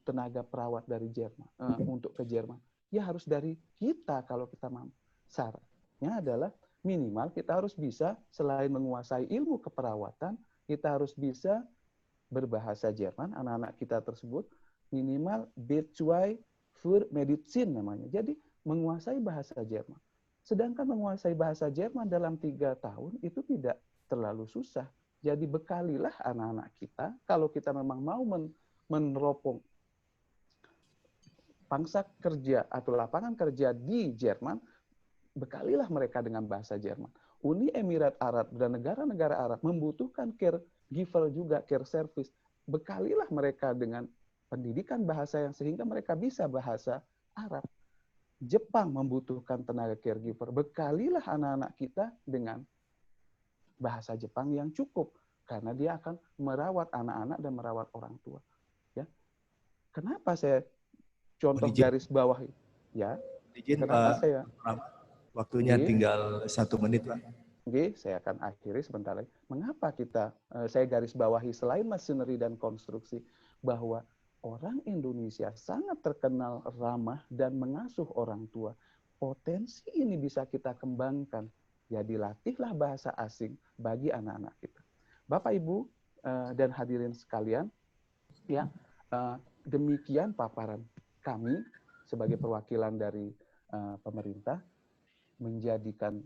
tenaga perawat dari Jerman untuk ke Jerman? Ya harus dari kita kalau kita mampu. Syaratnya adalah minimal kita harus bisa, selain menguasai ilmu keperawatan, kita harus bisa berbahasa Jerman, anak-anak kita tersebut minimal B2 für Medizin namanya. Jadi menguasai bahasa Jerman. Sedangkan menguasai bahasa Jerman dalam 3 tahun itu tidak terlalu susah. Jadi bekalilah anak-anak kita, kalau kita memang mau meneropong pangsa kerja atau lapangan kerja di Jerman, bekalilah mereka dengan bahasa Jerman. Uni Emirat Arab dan negara-negara Arab membutuhkan caregiver juga, care service. Bekalilah mereka dengan pendidikan bahasa yang sehingga mereka bisa bahasa Arab. Jepang membutuhkan tenaga caregiver. Bekalilah anak-anak kita dengan bahasa Jepang yang cukup. karena dia akan merawat anak-anak dan merawat orang tua. Ya, kenapa saya contoh garis bawah? Ya, Izin kenapa Pak, saya? Waktunya tinggal 1 menit, Pak. Oke, saya akan akhiri sebentar lagi. Mengapa saya garis bawahi selain machinery dan konstruksi bahwa orang Indonesia sangat terkenal ramah dan mengasuh orang tua. Potensi ini bisa kita kembangkan. Ya, dilatihlah bahasa asing bagi anak-anak kita. Bapak, Ibu, dan hadirin sekalian, ya, demikian paparan kami sebagai perwakilan dari pemerintah menjadikan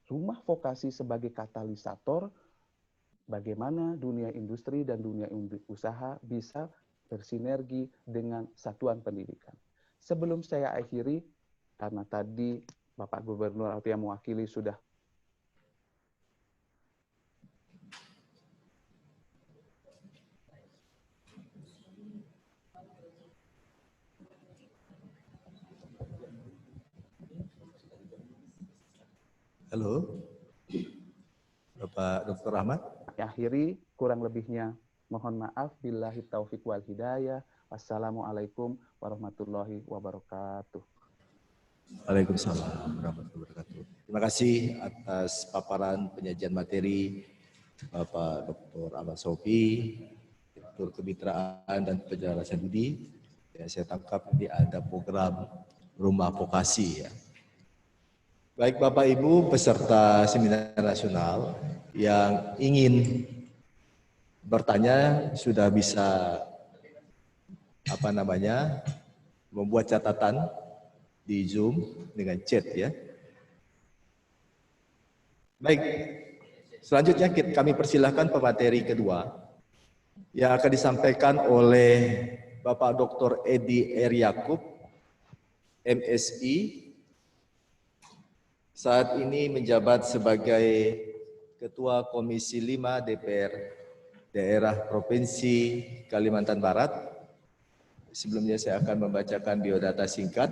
rumah vokasi sebagai katalisator bagaimana dunia industri dan dunia usaha bisa bersinergi dengan satuan pendidikan. Sebelum saya akhiri, karena tadi Bapak Gubernur atau yang mewakili sudah Halo, Bapak Dr. Ahmad. akhiri, kurang lebihnya mohon maaf, billahi taufik wal hidayah. Wassalamualaikum warahmatullahi wabarakatuh. Waalaikumsalam warahmatullahi wabarakatuh. Terima kasih atas paparan penyajian materi Bapak Dr. Ahmad Sofi, Direktur Kemitraan dan Penjelasan Budi. Ya, saya tangkap ini ada program rumah vokasi ya. Baik Bapak Ibu peserta seminar nasional yang ingin bertanya sudah bisa membuat catatan di Zoom dengan chat ya. Baik, selanjutnya kami persilahkan pemateri kedua yang akan disampaikan oleh Bapak Dr. Edi R. Yakub, MSI. Saat ini menjabat sebagai Ketua Komisi 5 DPR Daerah Provinsi Kalimantan Barat. Sebelumnya saya akan membacakan biodata singkat.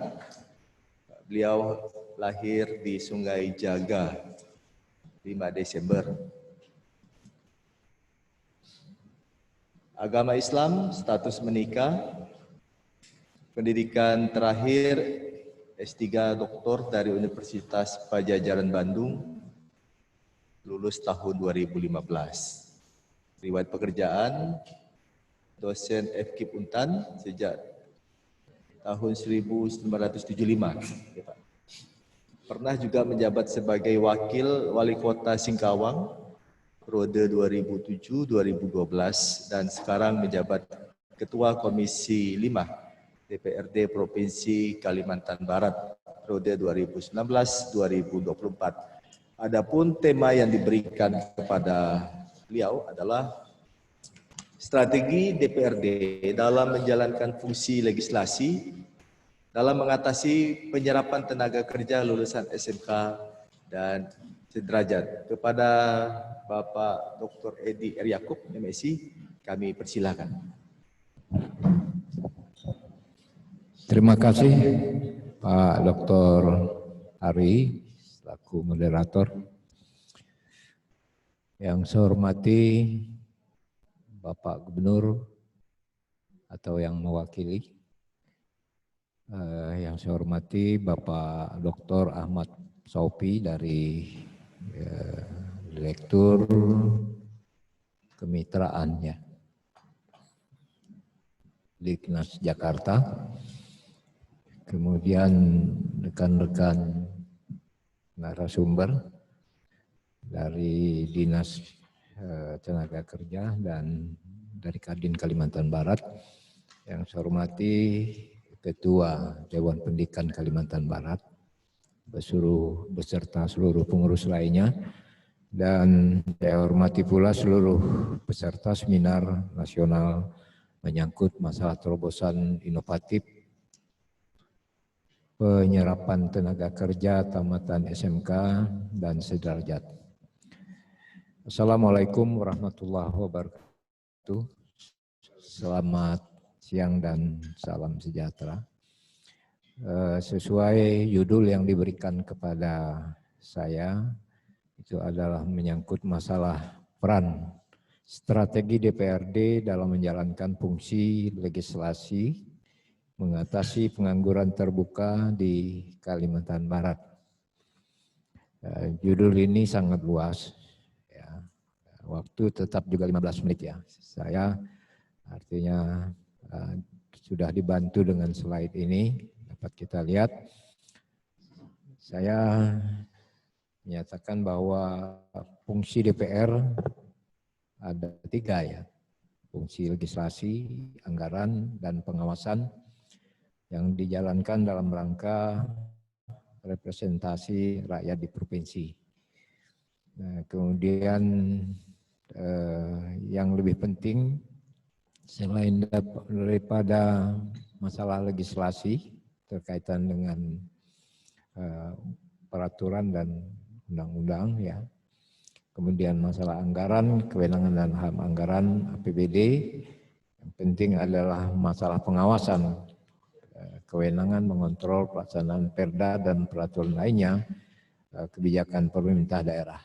Beliau lahir di Sungai Jaga 5 Desember. Agama Islam, status menikah. Pendidikan terakhir S3 Doktor dari Universitas Padjadjaran Bandung, lulus tahun 2015. Riwayat pekerjaan, dosen FKIP Untan sejak tahun 1975. Pernah juga menjabat sebagai Wakil Wali Kota Singkawang, periode 2007-2012, dan sekarang menjabat Ketua Komisi 5 DPRD Provinsi Kalimantan Barat periode 2019-2024. Adapun tema yang diberikan kepada beliau adalah strategi DPRD dalam menjalankan fungsi legislasi dalam mengatasi penyerapan tenaga kerja lulusan SMK dan sederajat. Kepada Bapak Dr. Edi R. Yakub, MSI, kami persilakan. Terima kasih Pak Dr. Ari selaku moderator. Yang saya hormati Bapak Gubernur atau yang mewakili. Yang saya hormati Bapak Dr. Ahmad Sofi dari Direktur Kemitraannya di Dinas Jakarta. Kemudian rekan-rekan narasumber dari Dinas Tenaga Kerja dan dari Kadin Kalimantan Barat. Yang saya hormati Ketua Dewan Pendidikan Kalimantan Barat beserta seluruh pengurus lainnya, dan saya hormati pula seluruh peserta seminar nasional menyangkut masalah terobosan inovatif penyerapan tenaga kerja tamatan SMK dan sederajat. Assalamualaikum warahmatullahi wabarakatuh. Selamat siang dan salam sejahtera. Sesuai judul yang diberikan kepada saya, itu adalah menyangkut masalah peran strategi DPRD dalam menjalankan fungsi legislasi mengatasi pengangguran terbuka di Kalimantan Barat. Judul ini sangat luas, ya. Waktu tetap juga 15 menit ya. Saya artinya sudah dibantu dengan slide ini, dapat kita lihat. Saya menyatakan bahwa fungsi DPR ada 3 ya. Fungsi legislasi, anggaran, dan pengawasan yang dijalankan dalam rangka representasi rakyat di provinsi. Nah, kemudian yang lebih penting selain daripada masalah legislasi terkaitan dengan peraturan dan undang-undang ya. Kemudian masalah anggaran, kewenangan dan HAM anggaran APBD. Yang penting adalah masalah pengawasan, kewenangan mengontrol pelaksanaan Perda dan peraturan lainnya, kebijakan pemerintah daerah.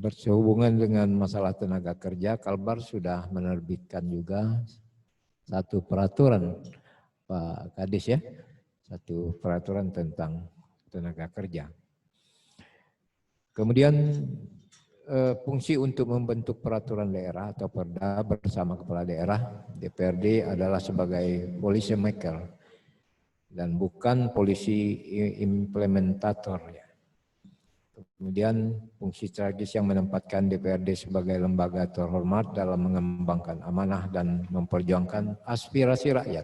Bersehubungan dengan masalah tenaga kerja, Kalbar sudah menerbitkan juga satu peraturan, Pak Kadis ya, satu peraturan tentang tenaga kerja. Kemudian fungsi untuk membentuk peraturan daerah atau Perda bersama kepala daerah, DPRD adalah sebagai policy maker dan bukan polisi implementator. Ya. Kemudian fungsi strategis yang menempatkan DPRD sebagai lembaga terhormat dalam mengembangkan amanah dan memperjuangkan aspirasi rakyat.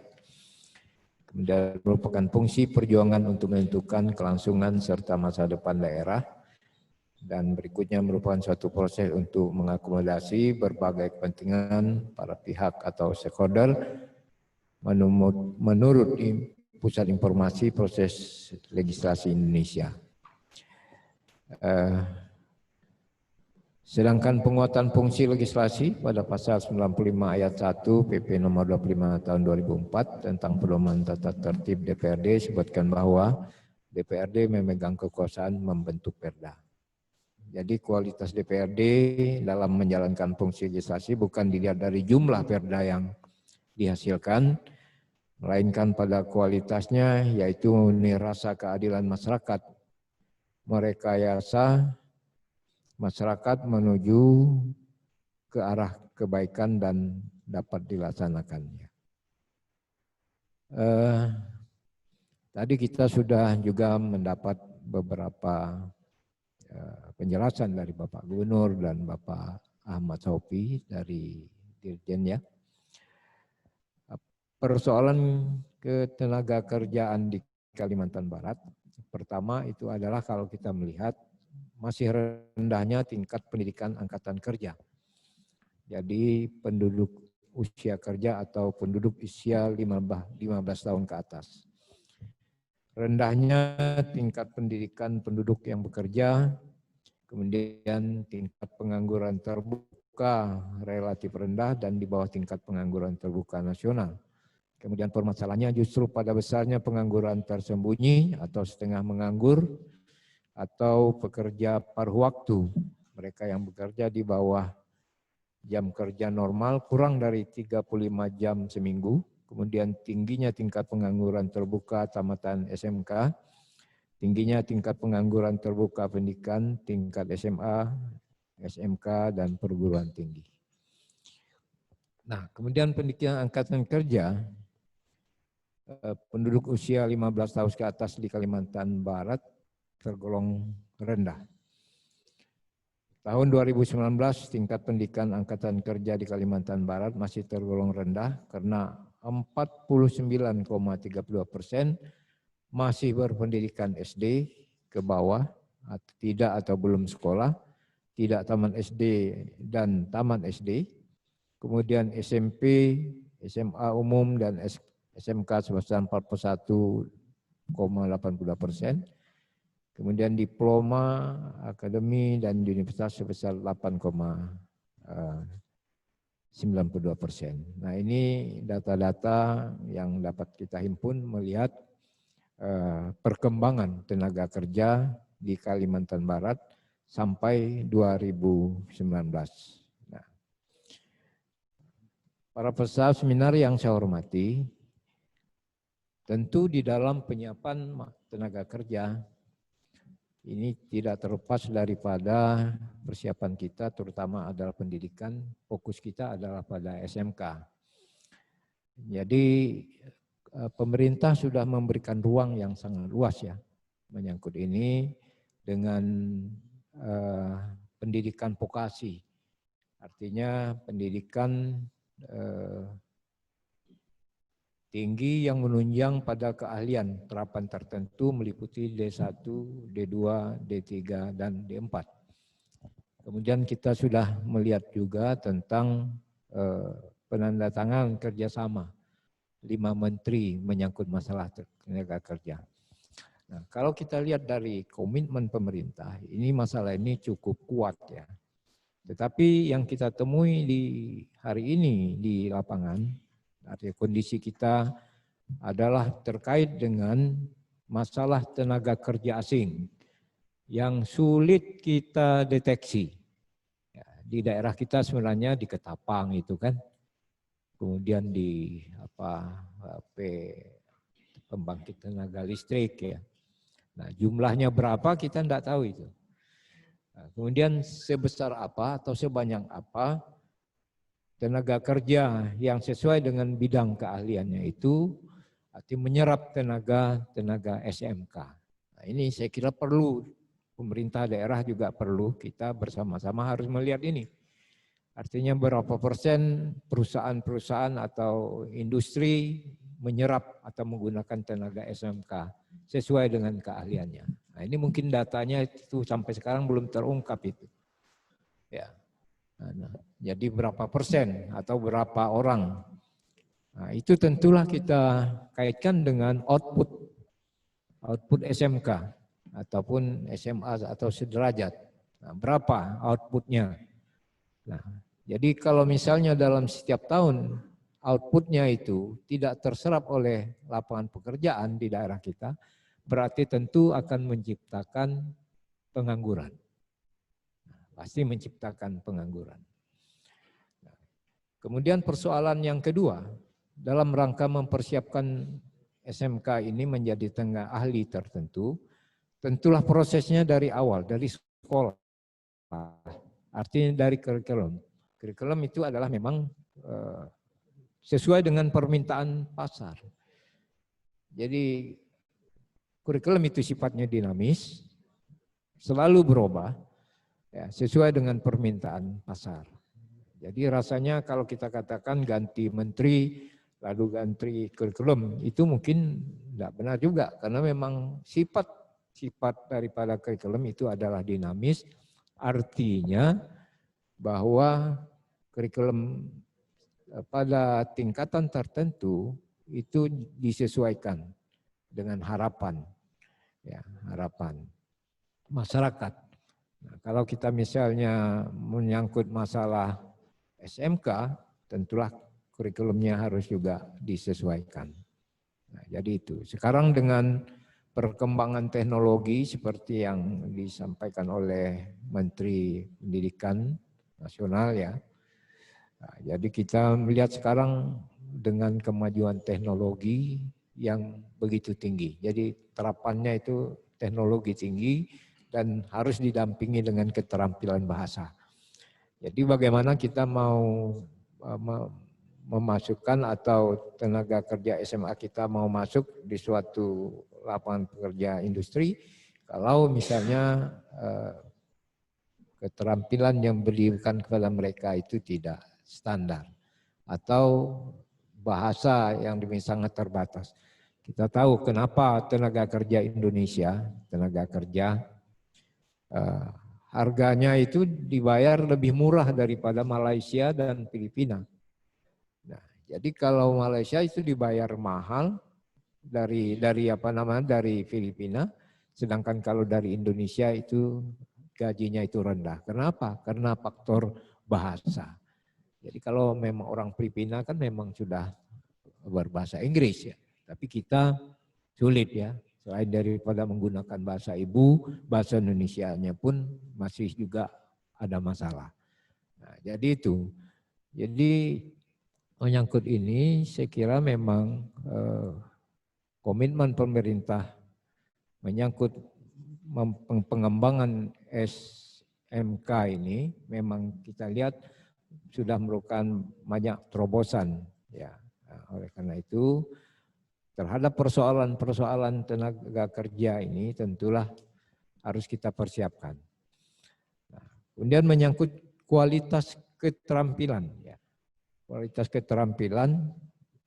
Kemudian merupakan fungsi perjuangan untuk menentukan kelangsungan serta masa depan daerah. Dan berikutnya merupakan suatu proses untuk mengakomodasi berbagai kepentingan para pihak atau stakeholder menurut Pusat Informasi Proses Legislasi Indonesia. Sedangkan penguatan fungsi legislasi pada pasal 95 ayat 1 PP nomor 25 tahun 2004 tentang pedoman tata tertib DPRD sebutkan bahwa DPRD memegang kekuasaan membentuk Perda. Jadi kualitas DPRD dalam menjalankan fungsi legislasi bukan dilihat dari jumlah Perda yang dihasilkan, melainkan pada kualitasnya yaitu memenuhi rasa keadilan masyarakat, merekayasa masyarakat menuju ke arah kebaikan dan dapat dilaksanakannya. Tadi kita sudah juga mendapat beberapa penjelasan dari Bapak Gubernur dan Bapak Ahmad Saufi dari Dirjen ya. Persoalan ketenaga kerjaan di Kalimantan Barat, pertama itu adalah kalau kita melihat masih rendahnya tingkat pendidikan angkatan kerja. Jadi penduduk usia kerja atau penduduk usia 15 tahun ke atas. Rendahnya tingkat pendidikan penduduk yang bekerja, kemudian tingkat pengangguran terbuka relatif rendah dan di bawah tingkat pengangguran terbuka nasional. Kemudian permasalahannya justru pada besarnya pengangguran tersembunyi atau setengah menganggur atau pekerja paruh waktu. Mereka yang bekerja di bawah jam kerja normal kurang dari 35 jam seminggu. Kemudian tingginya tingkat pengangguran terbuka tamatan SMK, tingginya tingkat pengangguran terbuka pendidikan tingkat SMA, SMK, dan perguruan tinggi. Nah, kemudian pendidikan angkatan kerja, penduduk usia 15 tahun ke atas di Kalimantan Barat tergolong rendah. Tahun 2019 tingkat pendidikan angkatan kerja di Kalimantan Barat masih tergolong rendah karena 49,32% masih berpendidikan SD ke bawah, tidak atau belum sekolah, tidak taman SD dan taman SD, kemudian SMP, SMA umum dan SMK sebesar 41,82%, kemudian diploma, akademi dan universitas sebesar 8,92%. Nah, ini data-data yang dapat kita himpun melihat perkembangan tenaga kerja di Kalimantan Barat sampai 2019. Nah, para peserta seminar yang saya hormati, tentu di dalam penyiapan tenaga kerja ini tidak terlepas daripada persiapan kita, terutama adalah pendidikan. Fokus kita adalah pada SMK. Jadi pemerintah sudah memberikan ruang yang sangat luas ya menyangkut ini dengan pendidikan vokasi. Artinya pendidikan tinggi yang menunjang pada keahlian terapan tertentu meliputi D1, D2, D3, dan D4. Kemudian kita sudah melihat juga tentang penandatanganan kerjasama 5 menteri menyangkut masalah tenaga kerja. Nah, kalau kita lihat dari komitmen pemerintah, ini masalah ini cukup kuat ya. Tetapi yang kita temui di hari ini di lapangan, artinya kondisi kita adalah terkait dengan masalah tenaga kerja asing yang sulit kita deteksi. Ya, di daerah kita sebenarnya di Ketapang itu kan, kemudian di pembangkit tenaga listrik ya. Nah, jumlahnya berapa kita tidak tahu itu. Nah, kemudian sebesar apa atau sebanyak apa tenaga kerja yang sesuai dengan bidang keahliannya itu artinya menyerap tenaga SMK. Nah, ini saya kira perlu pemerintah daerah juga perlu kita bersama-sama harus melihat ini. Artinya berapa persen perusahaan-perusahaan atau industri menyerap atau menggunakan tenaga SMK sesuai dengan keahliannya. Nah, ini mungkin datanya itu sampai sekarang belum terungkap itu. Ya. Nah, jadi berapa persen atau berapa orang. Nah, itu tentulah kita kaitkan dengan output SMK ataupun SMA atau sederajat. Nah, berapa outputnya? Nah, jadi kalau misalnya dalam setiap tahun outputnya itu tidak terserap oleh lapangan pekerjaan di daerah kita, berarti tentu akan menciptakan pengangguran. Pasti menciptakan pengangguran. Kemudian persoalan yang kedua, dalam rangka mempersiapkan SMK ini menjadi tenaga ahli tertentu, tentulah prosesnya dari awal, dari sekolah. Artinya dari kurikulum. Kurikulum itu adalah memang sesuai dengan permintaan pasar. Jadi kurikulum itu sifatnya dinamis, selalu berubah, ya, sesuai dengan permintaan pasar. Jadi rasanya kalau kita katakan ganti menteri, lalu ganti kurikulum, itu mungkin tidak benar juga. Karena memang sifat daripada kurikulum itu adalah dinamis, artinya bahwa kurikulum pada tingkatan tertentu itu disesuaikan dengan harapan, ya, harapan masyarakat. Nah, kalau kita misalnya menyangkut masalah SMK, tentulah kurikulumnya harus juga disesuaikan. Nah, jadi itu. Sekarang dengan perkembangan teknologi seperti yang disampaikan oleh Menteri Pendidikan Nasional ya. Nah, jadi kita melihat sekarang dengan kemajuan teknologi yang begitu tinggi. Jadi terapannya itu teknologi tinggi dan harus didampingi dengan keterampilan bahasa. Jadi bagaimana kita mau memasukkan atau tenaga kerja SMA kita mau masuk di suatu lapangan pekerja industri, kalau misalnya keterampilan yang diberikan kepada mereka itu tidak standar atau bahasa yang sangat terbatas. Kita tahu kenapa tenaga kerja Indonesia, tenaga kerja harganya itu dibayar lebih murah daripada Malaysia dan Filipina. Nah, jadi kalau Malaysia itu dibayar mahal dari Filipina, sedangkan kalau dari Indonesia itu gajinya itu rendah. Kenapa? Karena faktor bahasa. Jadi kalau memang orang Filipina kan memang sudah berbahasa Inggris ya, tapi kita sulit ya. Selain daripada menggunakan bahasa ibu, bahasa Indonesianya pun masih juga ada masalah. Nah, jadi itu. Jadi menyangkut ini saya kira memang komitmen pemerintah menyangkut pengembangan SMK ini memang kita lihat sudah merupakan banyak terobosan ya. Nah, oleh karena itu terhadap persoalan-persoalan tenaga kerja ini tentulah harus kita persiapkan. Nah, kemudian menyangkut kualitas keterampilan ya. Kualitas keterampilan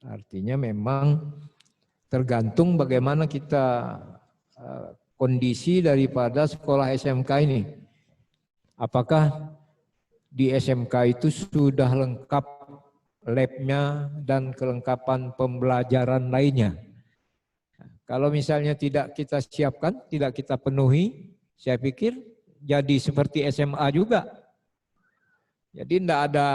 artinya memang tergantung bagaimana kita kondisi daripada sekolah SMK ini. Apakah di SMK itu sudah lengkap labnya dan kelengkapan pembelajaran lainnya. Kalau misalnya tidak kita siapkan, tidak kita penuhi, saya pikir jadi seperti SMA juga. Jadi tidak ada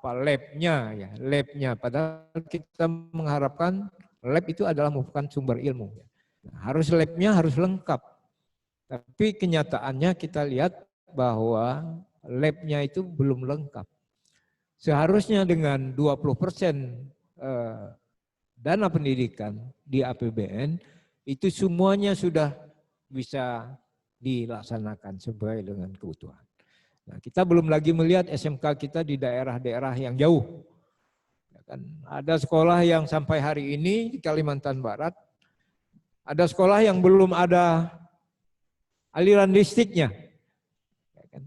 labnya ya, labnya. Padahal kita mengharapkan lab itu adalah merupakan sumber ilmu. Harus labnya harus lengkap. Tapi kenyataannya kita lihat bahwa labnya itu belum lengkap. Seharusnya dengan 20% dana pendidikan di APBN itu semuanya sudah bisa dilaksanakan sesuai dengan kebutuhan. Nah, kita belum lagi melihat SMK kita di daerah-daerah yang jauh. Ada sekolah yang sampai hari ini di Kalimantan Barat, ada sekolah yang belum ada aliran listriknya.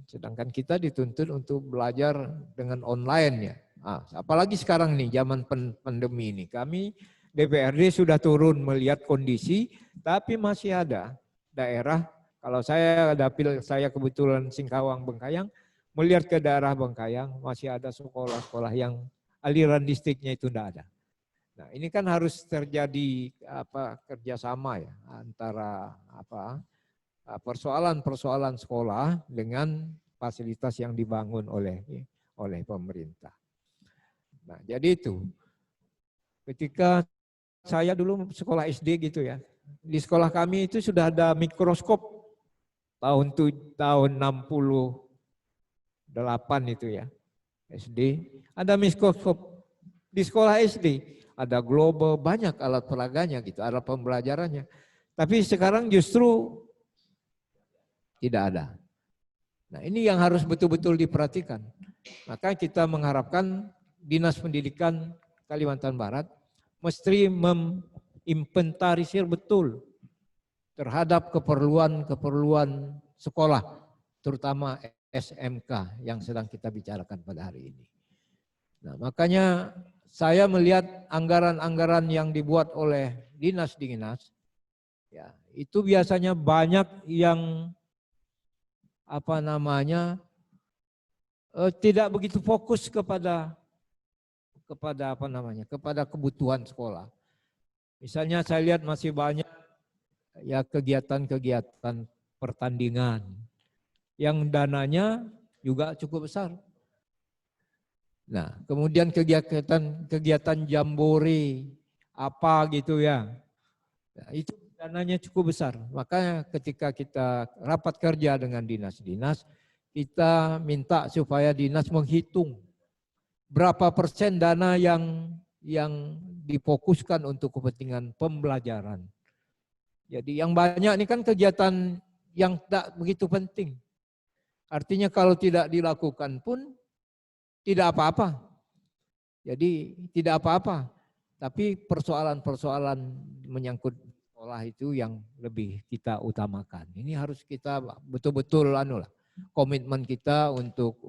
Sedangkan kita dituntut untuk belajar dengan online ya. Nah, apalagi sekarang nih zaman pandemi ini. Kami DPRD sudah turun melihat kondisi, tapi masih ada daerah, kalau saya dapil saya kebetulan Singkawang Bengkayang, melihat ke daerah Bengkayang masih ada sekolah-sekolah yang aliran listriknya itu tidak ada. Nah, ini kan harus terjadi kerjasama ya antara persoalan-persoalan sekolah dengan fasilitas yang dibangun oleh pemerintah. Nah, jadi itu. Ketika saya dulu sekolah SD gitu ya, di sekolah kami itu sudah ada mikroskop tahun 68 itu ya, SD. Ada mikroskop di sekolah SD, ada global, banyak alat peraganya gitu, alat pembelajarannya. Tapi sekarang justru tidak ada. Nah, ini yang harus betul-betul diperhatikan. Maka kita mengharapkan Dinas Pendidikan Kalimantan Barat mesti menginventarisir betul terhadap keperluan sekolah, terutama SMK yang sedang kita bicarakan pada hari ini. Nah, makanya saya melihat anggaran-anggaran yang dibuat oleh dinas-dinas, ya, itu biasanya banyak yang tidak begitu fokus kepada kebutuhan sekolah. Misalnya saya lihat masih banyak ya kegiatan-kegiatan pertandingan yang dananya juga cukup besar. Nah, kemudian kegiatan jambore apa gitu ya. Nah, itu dananya cukup besar. Makanya ketika kita rapat kerja dengan dinas-dinas, kita minta supaya dinas menghitung berapa persen dana yang difokuskan untuk kepentingan pembelajaran. Jadi yang banyak ini kan kegiatan yang tak begitu penting. Artinya kalau tidak dilakukan pun tidak apa-apa. Jadi tidak apa-apa. Tapi persoalan-persoalan menyangkut sekolah itu yang lebih kita utamakan. Ini harus kita betul-betul komitmen kita untuk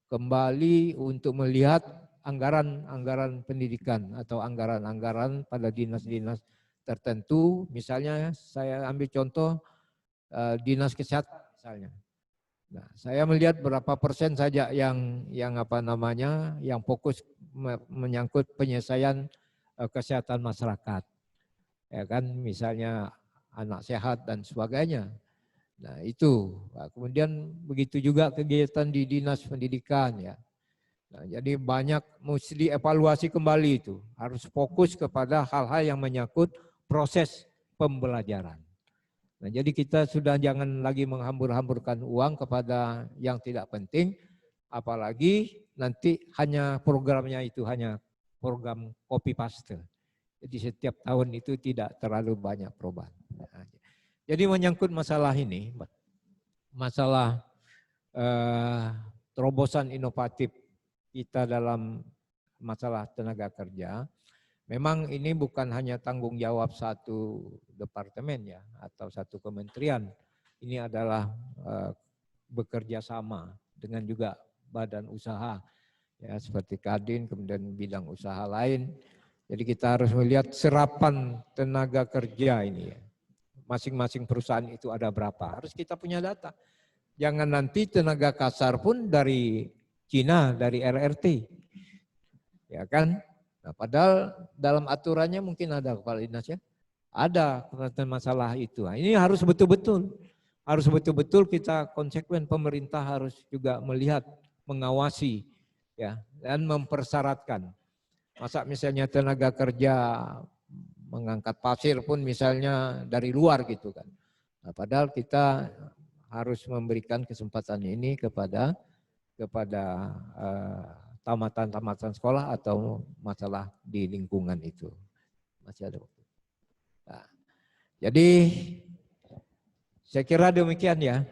kembali untuk melihat anggaran pendidikan atau anggaran pada dinas-dinas tertentu. Misalnya saya ambil contoh dinas kesehatan misalnya. Nah, saya melihat berapa persen saja yang fokus menyangkut penyelesaian kesehatan masyarakat. Ya kan, misalnya anak sehat dan sebagainya. Nah, itu. Nah, kemudian begitu juga kegiatan di dinas pendidikan ya. Nah, jadi banyak mesti dievaluasi kembali itu. Harus fokus kepada hal-hal yang menyangkut proses pembelajaran. Nah, jadi kita sudah jangan lagi menghambur-hamburkan uang kepada yang tidak penting, apalagi nanti hanya programnya itu hanya program copy paste. Jadi setiap tahun itu tidak terlalu banyak perubahan. Nah, jadi menyangkut masalah ini, masalah terobosan inovatif kita dalam masalah tenaga kerja, memang ini bukan hanya tanggung jawab satu departemen ya atau satu kementerian. Ini adalah bekerja sama dengan juga badan usaha ya seperti Kadin, kemudian bidang usaha lain. Jadi kita harus melihat serapan tenaga kerja ini ya. Masing-masing perusahaan itu ada berapa. Harus kita punya data. Jangan nanti tenaga kasar pun dari Cina, dari RRT. Ya kan? Nah, padahal dalam aturannya mungkin ada kepala dinas ya. Ada masalah itu. Nah, ini harus betul-betul. Harus betul-betul kita konsekuen, pemerintah harus juga melihat, mengawasi ya dan mempersyaratkan. Masa misalnya tenaga kerja mengangkat pasir pun misalnya dari luar gitu kan. Nah, padahal kita harus memberikan kesempatan ini kepada tamatan-tamatan sekolah atau masalah di lingkungan itu. Masih ada waktu. Nah, jadi saya kira demikian ya.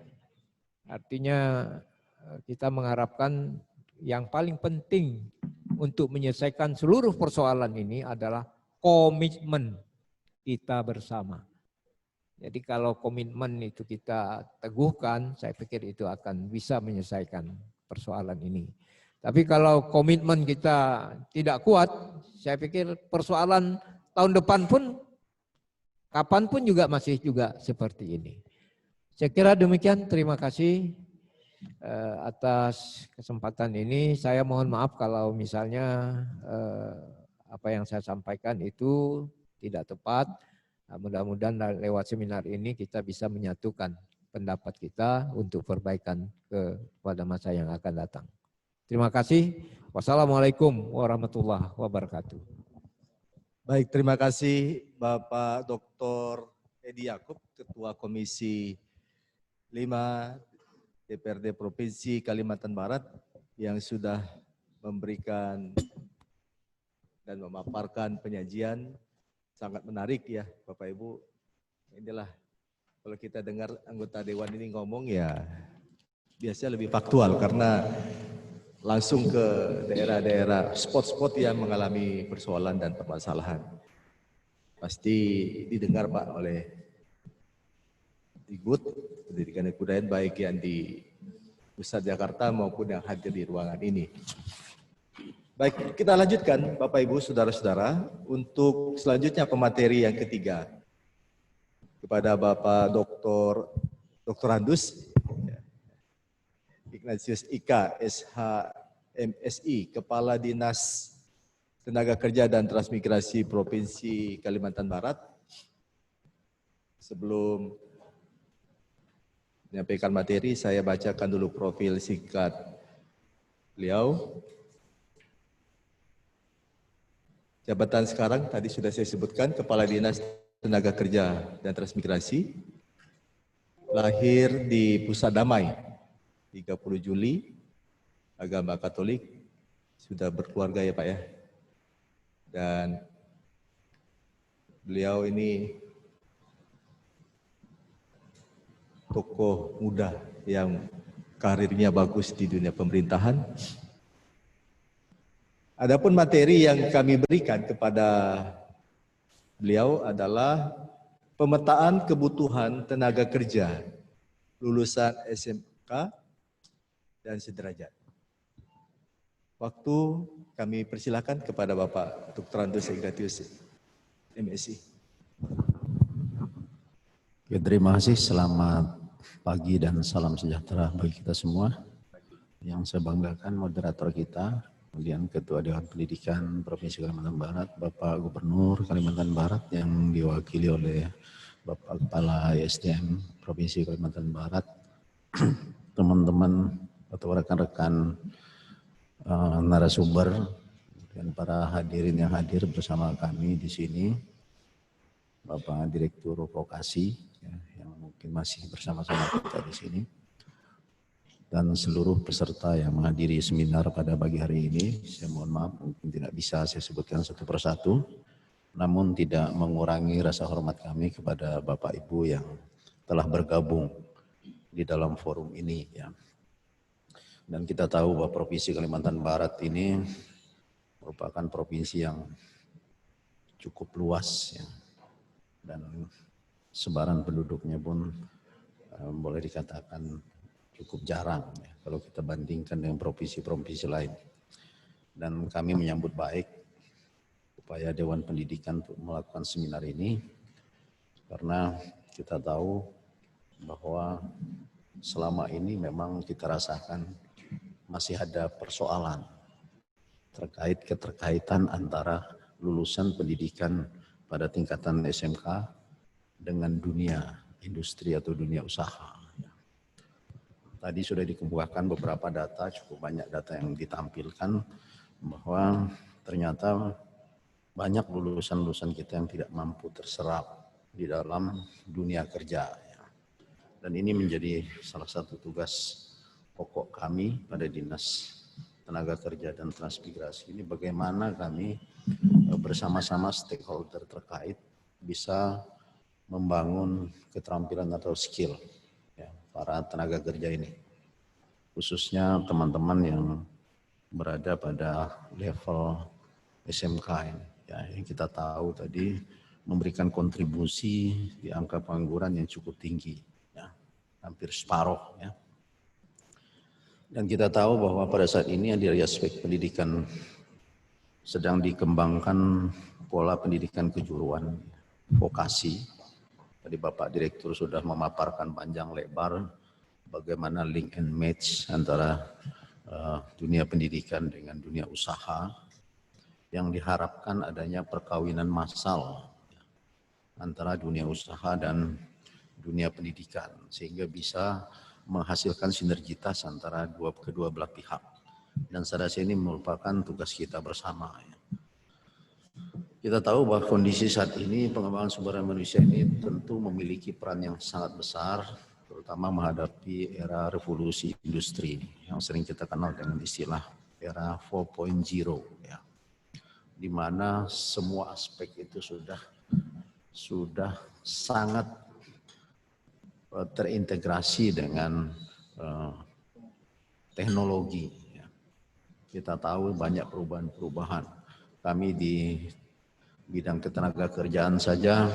Artinya kita mengharapkan yang paling penting untuk menyelesaikan seluruh persoalan ini adalah komitmen kita bersama. Jadi kalau komitmen itu kita teguhkan, saya pikir itu akan bisa menyelesaikan persoalan ini. Tapi kalau komitmen kita tidak kuat, saya pikir persoalan tahun depan pun, kapanpun juga masih juga seperti ini. Saya kira demikian, terima kasih atas kesempatan ini. Saya mohon maaf kalau misalnya apa yang saya sampaikan itu tidak tepat. Nah, mudah-mudahan lewat seminar ini kita bisa menyatukan pendapat kita untuk perbaikan kepada masa yang akan datang. Terima kasih. Wassalamualaikum warahmatullahi wabarakatuh. Baik, terima kasih Bapak Dr. Edi Yakub, Ketua Komisi 5 DPRD Provinsi Kalimantan Barat yang sudah memberikan dan memaparkan penyajian sangat menarik ya Bapak Ibu. Inilah kalau kita dengar anggota Dewan ini ngomong ya biasanya lebih faktual karena langsung ke daerah-daerah spot-spot yang mengalami persoalan dan permasalahan. Pasti didengar Pak oleh Digbud Pendidikan dan Kebudayaan baik yang di pusat Jakarta maupun yang hadir di ruangan ini. Baik, kita lanjutkan Bapak Ibu Saudara-saudara untuk selanjutnya pemateri yang ketiga kepada Bapak Dr. Handus Ignatius Ika SHMSI, Kepala Dinas Tenaga Kerja dan Transmigrasi Provinsi Kalimantan Barat. Sebelum menyampaikan materi, saya bacakan dulu profil singkat beliau. Jabatan sekarang tadi sudah saya sebutkan, Kepala Dinas Tenaga Kerja dan Transmigrasi. Lahir di Pusat Damai, 30 Juli, agama Katolik, sudah berkeluarga ya Pak ya. Dan beliau ini tokoh muda yang karirnya bagus di dunia pemerintahan. Adapun materi yang kami berikan kepada beliau adalah pemetaan kebutuhan tenaga kerja lulusan SMK dan sederajat. Waktu kami persilakan kepada Bapak Dr. Handus Ignatius MSI. Ya, terima kasih. Selamat pagi dan salam sejahtera bagi kita semua. Yang saya banggakan moderator kita, kemudian Ketua Dewan Pendidikan Provinsi Kalimantan Barat, Bapak Gubernur Kalimantan Barat yang diwakili oleh Bapak Kepala ISDM Provinsi Kalimantan Barat, teman-teman atau rekan-rekan narasumber dan para hadirin yang hadir bersama kami di sini. Bapak Direktur Vokasi ya, yang mungkin masih bersama-sama kita di sini, dan seluruh peserta yang menghadiri seminar pada pagi hari ini. Saya mohon maaf mungkin tidak bisa saya sebutkan satu persatu, namun tidak mengurangi rasa hormat kami kepada Bapak Ibu yang telah bergabung di dalam forum ini ya. Dan kita tahu bahwa Provinsi Kalimantan Barat ini merupakan provinsi yang cukup luas ya. Dan sebaran penduduknya pun boleh dikatakan cukup jarang ya, kalau kita bandingkan dengan provinsi-provinsi lain. Dan kami menyambut baik upaya Dewan Pendidikan untuk melakukan seminar ini, karena kita tahu bahwa selama ini memang kita rasakan masih ada persoalan terkait keterkaitan antara lulusan pendidikan pada tingkatan SMK dengan dunia industri atau dunia usaha. Tadi sudah dikemukakan beberapa data, cukup banyak data yang ditampilkan bahwa ternyata banyak lulusan-lulusan kita yang tidak mampu terserap di dalam dunia kerja. Dan ini menjadi salah satu tugas pokok kami pada Dinas Tenaga Kerja dan Transmigrasi ini, bagaimana kami bersama-sama stakeholder terkait bisa membangun keterampilan atau skill ya, para tenaga kerja ini, khususnya teman-teman yang berada pada level SMK ini. Ya, yang kita tahu tadi memberikan kontribusi di angka pengangguran yang cukup tinggi, ya, hampir separuh. Ya. Dan kita tahu bahwa pada saat ini dari aspek pendidikan sedang dikembangkan pola pendidikan kejuruan vokasi. Tadi Bapak Direktur sudah memaparkan panjang lebar bagaimana link and match antara dunia pendidikan dengan dunia usaha, yang diharapkan adanya perkawinan massal antara dunia usaha dan dunia pendidikan, sehingga bisa menghasilkan sinergitas antara kedua belah pihak. Dan saya rasa ini merupakan tugas kita bersama. Kita tahu bahwa kondisi saat ini pengembangan sumber daya manusia ini tentu memiliki peran yang sangat besar, terutama menghadapi era revolusi industri yang sering kita kenal dengan istilah era 4.0 ya, di mana semua aspek itu sudah sangat terintegrasi dengan teknologi. Ya. Kita tahu banyak perubahan-perubahan. Kami di bidang ketenaga kerjaan saja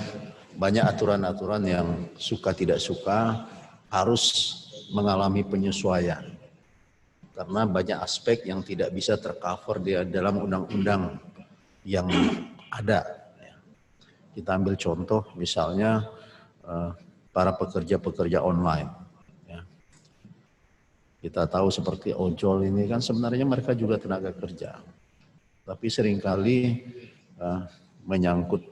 banyak aturan-aturan yang suka tidak suka harus mengalami penyesuaian. Karena banyak aspek yang tidak bisa tercover di dalam undang-undang yang ada. Kita ambil contoh misalnya para pekerja-pekerja online. Ya. Kita tahu seperti ojol ini kan sebenarnya mereka juga tenaga kerja. Tapi seringkali menyangkut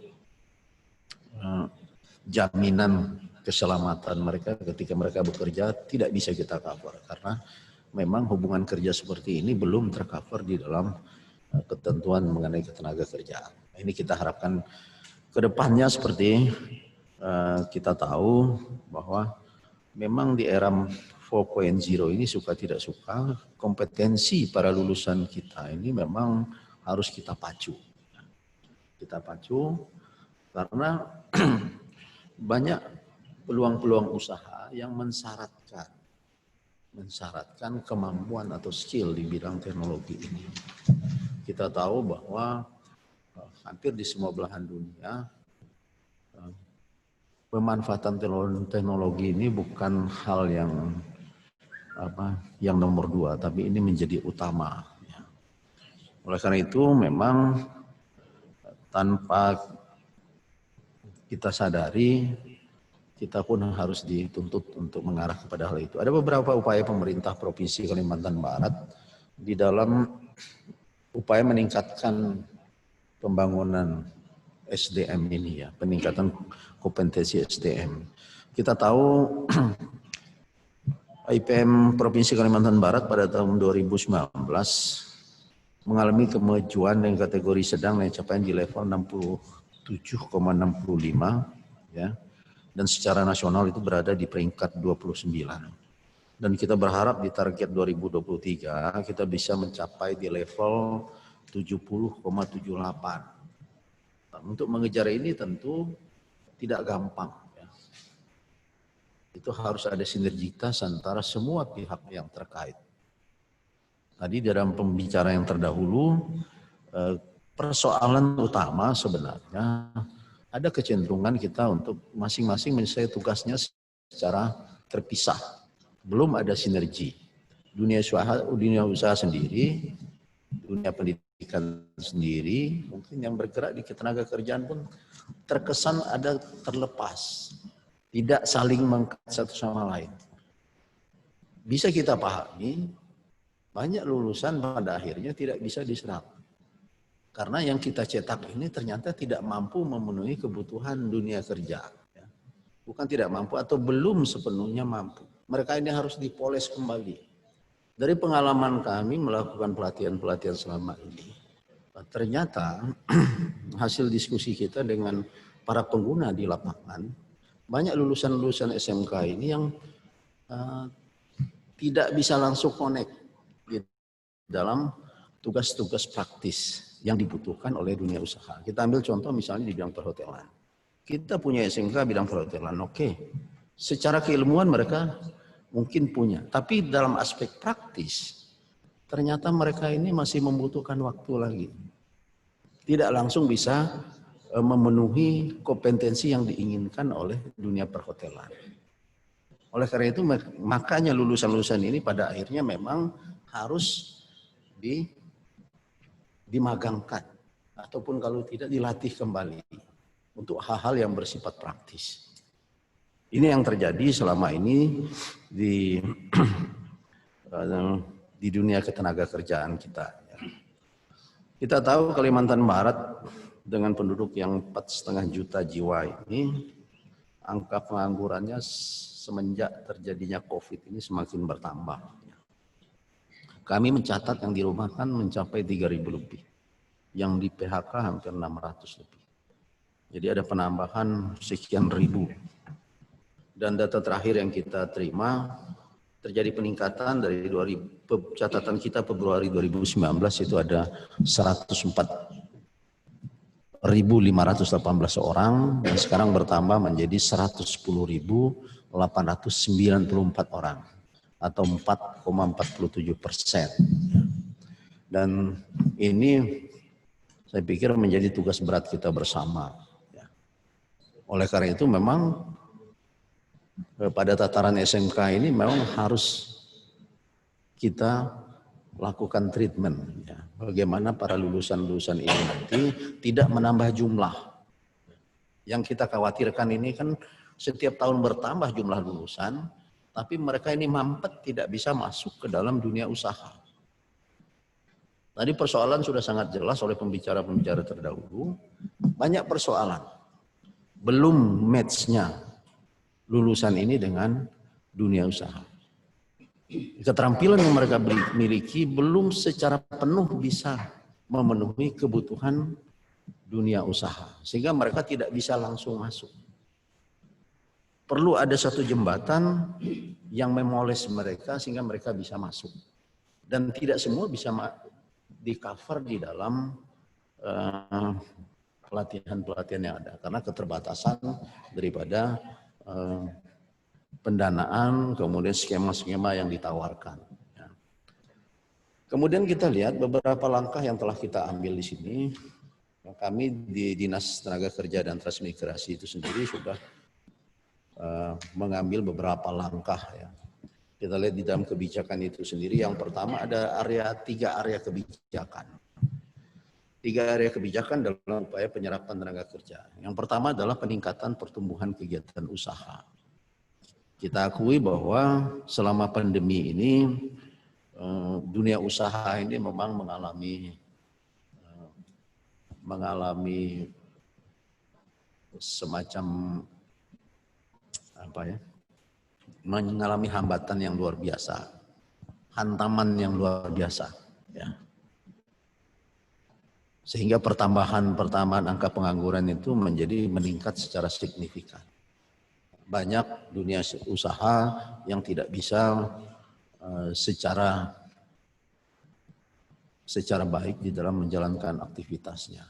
jaminan keselamatan mereka ketika mereka bekerja tidak bisa kita cover. Karena memang hubungan kerja seperti ini belum tercover di dalam ketentuan mengenai ketenaga kerjaan. Ini kita harapkan ke depannya seperti kita tahu bahwa memang di era 4.0 ini suka tidak suka kompetensi para lulusan kita ini memang harus kita pacu. Kita pacu karena banyak peluang-peluang usaha yang mensyaratkan kemampuan atau skill di bidang teknologi ini. Kita tahu bahwa hampir di semua belahan dunia pemanfaatan teknologi ini bukan hal yang nomor 2, tapi ini menjadi utama. Oleh karena itu memang tanpa kita sadari, kita pun harus dituntut untuk mengarah kepada hal itu. Ada beberapa upaya pemerintah Provinsi Kalimantan Barat di dalam upaya meningkatkan pembangunan SDM ini ya, peningkatan kompetensi SDM. Kita tahu IPM Provinsi Kalimantan Barat pada tahun 2019 mengalami kemajuan dengan kategori sedang yang capaian di level 7,65 ya. Dan secara nasional itu berada di peringkat 29. Dan kita berharap di target 2023 kita bisa mencapai di level 70,78. Nah, untuk mengejar ini tentu tidak gampang. Ya. Itu harus ada sinergitas antara semua pihak yang terkait. Tadi dalam pembicaraan yang terdahulu, persoalan utama sebenarnya ada kecenderungan kita untuk masing-masing menyelesaikan tugasnya secara terpisah. Belum ada sinergi. Dunia usaha sendiri, dunia pendidikan sendiri, mungkin yang bergerak di ketenaga kerjaan pun terkesan ada terlepas. Tidak saling mengkait satu sama lain. Bisa kita pahami, banyak lulusan pada akhirnya tidak bisa diserap. Karena yang kita cetak ini ternyata tidak mampu memenuhi kebutuhan dunia kerja. Bukan tidak mampu atau belum sepenuhnya mampu. Mereka ini harus dipoles kembali. Dari pengalaman kami melakukan pelatihan-pelatihan selama ini, ternyata hasil diskusi kita dengan para pengguna di lapangan, banyak lulusan-lulusan SMK ini yang tidak bisa langsung connect di dalam tugas-tugas praktis yang dibutuhkan oleh dunia usaha. Kita ambil contoh misalnya di bidang perhotelan. Kita punya SMK bidang perhotelan, oke. Secara keilmuan mereka mungkin punya, tapi dalam aspek praktis ternyata mereka ini masih membutuhkan waktu lagi. Tidak langsung bisa memenuhi kompetensi yang diinginkan oleh dunia perhotelan. Oleh karena itu makanya lulusan-lulusan ini pada akhirnya memang harus dimagangkan ataupun kalau tidak dilatih kembali untuk hal-hal yang bersifat praktis. Ini yang terjadi selama ini di dunia ketenaga kerjaan kita. Kita tahu Kalimantan Barat dengan penduduk yang 4,5 juta jiwa ini, angka penganggurannya semenjak terjadinya COVID ini semakin bertambah. Kami mencatat yang dirumahkan mencapai 3.000 lebih. Yang di PHK hampir 600 lebih. Jadi ada penambahan sekian ribu. Dan data terakhir yang kita terima, terjadi peningkatan dari catatan kita Februari 2019 itu ada 104.518 orang, dan sekarang bertambah menjadi 110.894 orang. Atau 4,47%. Dan ini saya pikir menjadi tugas berat kita bersama. Oleh karena itu memang pada tataran SMK ini memang harus kita lakukan treatment. Bagaimana para lulusan-lulusan ini nanti tidak menambah jumlah. Yang kita khawatirkan ini kan setiap tahun bertambah jumlah lulusan, tapi mereka ini mampet tidak bisa masuk ke dalam dunia usaha. Tadi persoalan sudah sangat jelas oleh pembicara-pembicara terdahulu. Banyak persoalan. Belum match-nya lulusan ini dengan dunia usaha. Keterampilan yang mereka miliki belum secara penuh bisa memenuhi kebutuhan dunia usaha. Sehingga mereka tidak bisa langsung masuk. Perlu ada satu jembatan yang memoles mereka sehingga mereka bisa masuk. Dan tidak semua bisa di-cover di dalam pelatihan-pelatihan yang ada. Karena keterbatasan daripada pendanaan, kemudian skema-skema yang ditawarkan. Kemudian kita lihat beberapa langkah yang telah kita ambil di sini. Kami di Dinas Tenaga Kerja dan Transmigrasi itu sendiri sudah mengambil beberapa langkah ya. Kita lihat di dalam kebijakan itu sendiri. Yang pertama ada tiga area kebijakan. 3 area kebijakan dalam upaya penyerapan tenaga kerja. Yang pertama adalah peningkatan pertumbuhan kegiatan usaha. Kita akui bahwa selama pandemi ini dunia usaha ini memang mengalami semacam mengalami hambatan yang luar biasa, hantaman yang luar biasa. Ya. Sehingga pertambahan angka pengangguran itu meningkat secara signifikan. Banyak dunia usaha yang tidak bisa secara baik di dalam menjalankan aktivitasnya.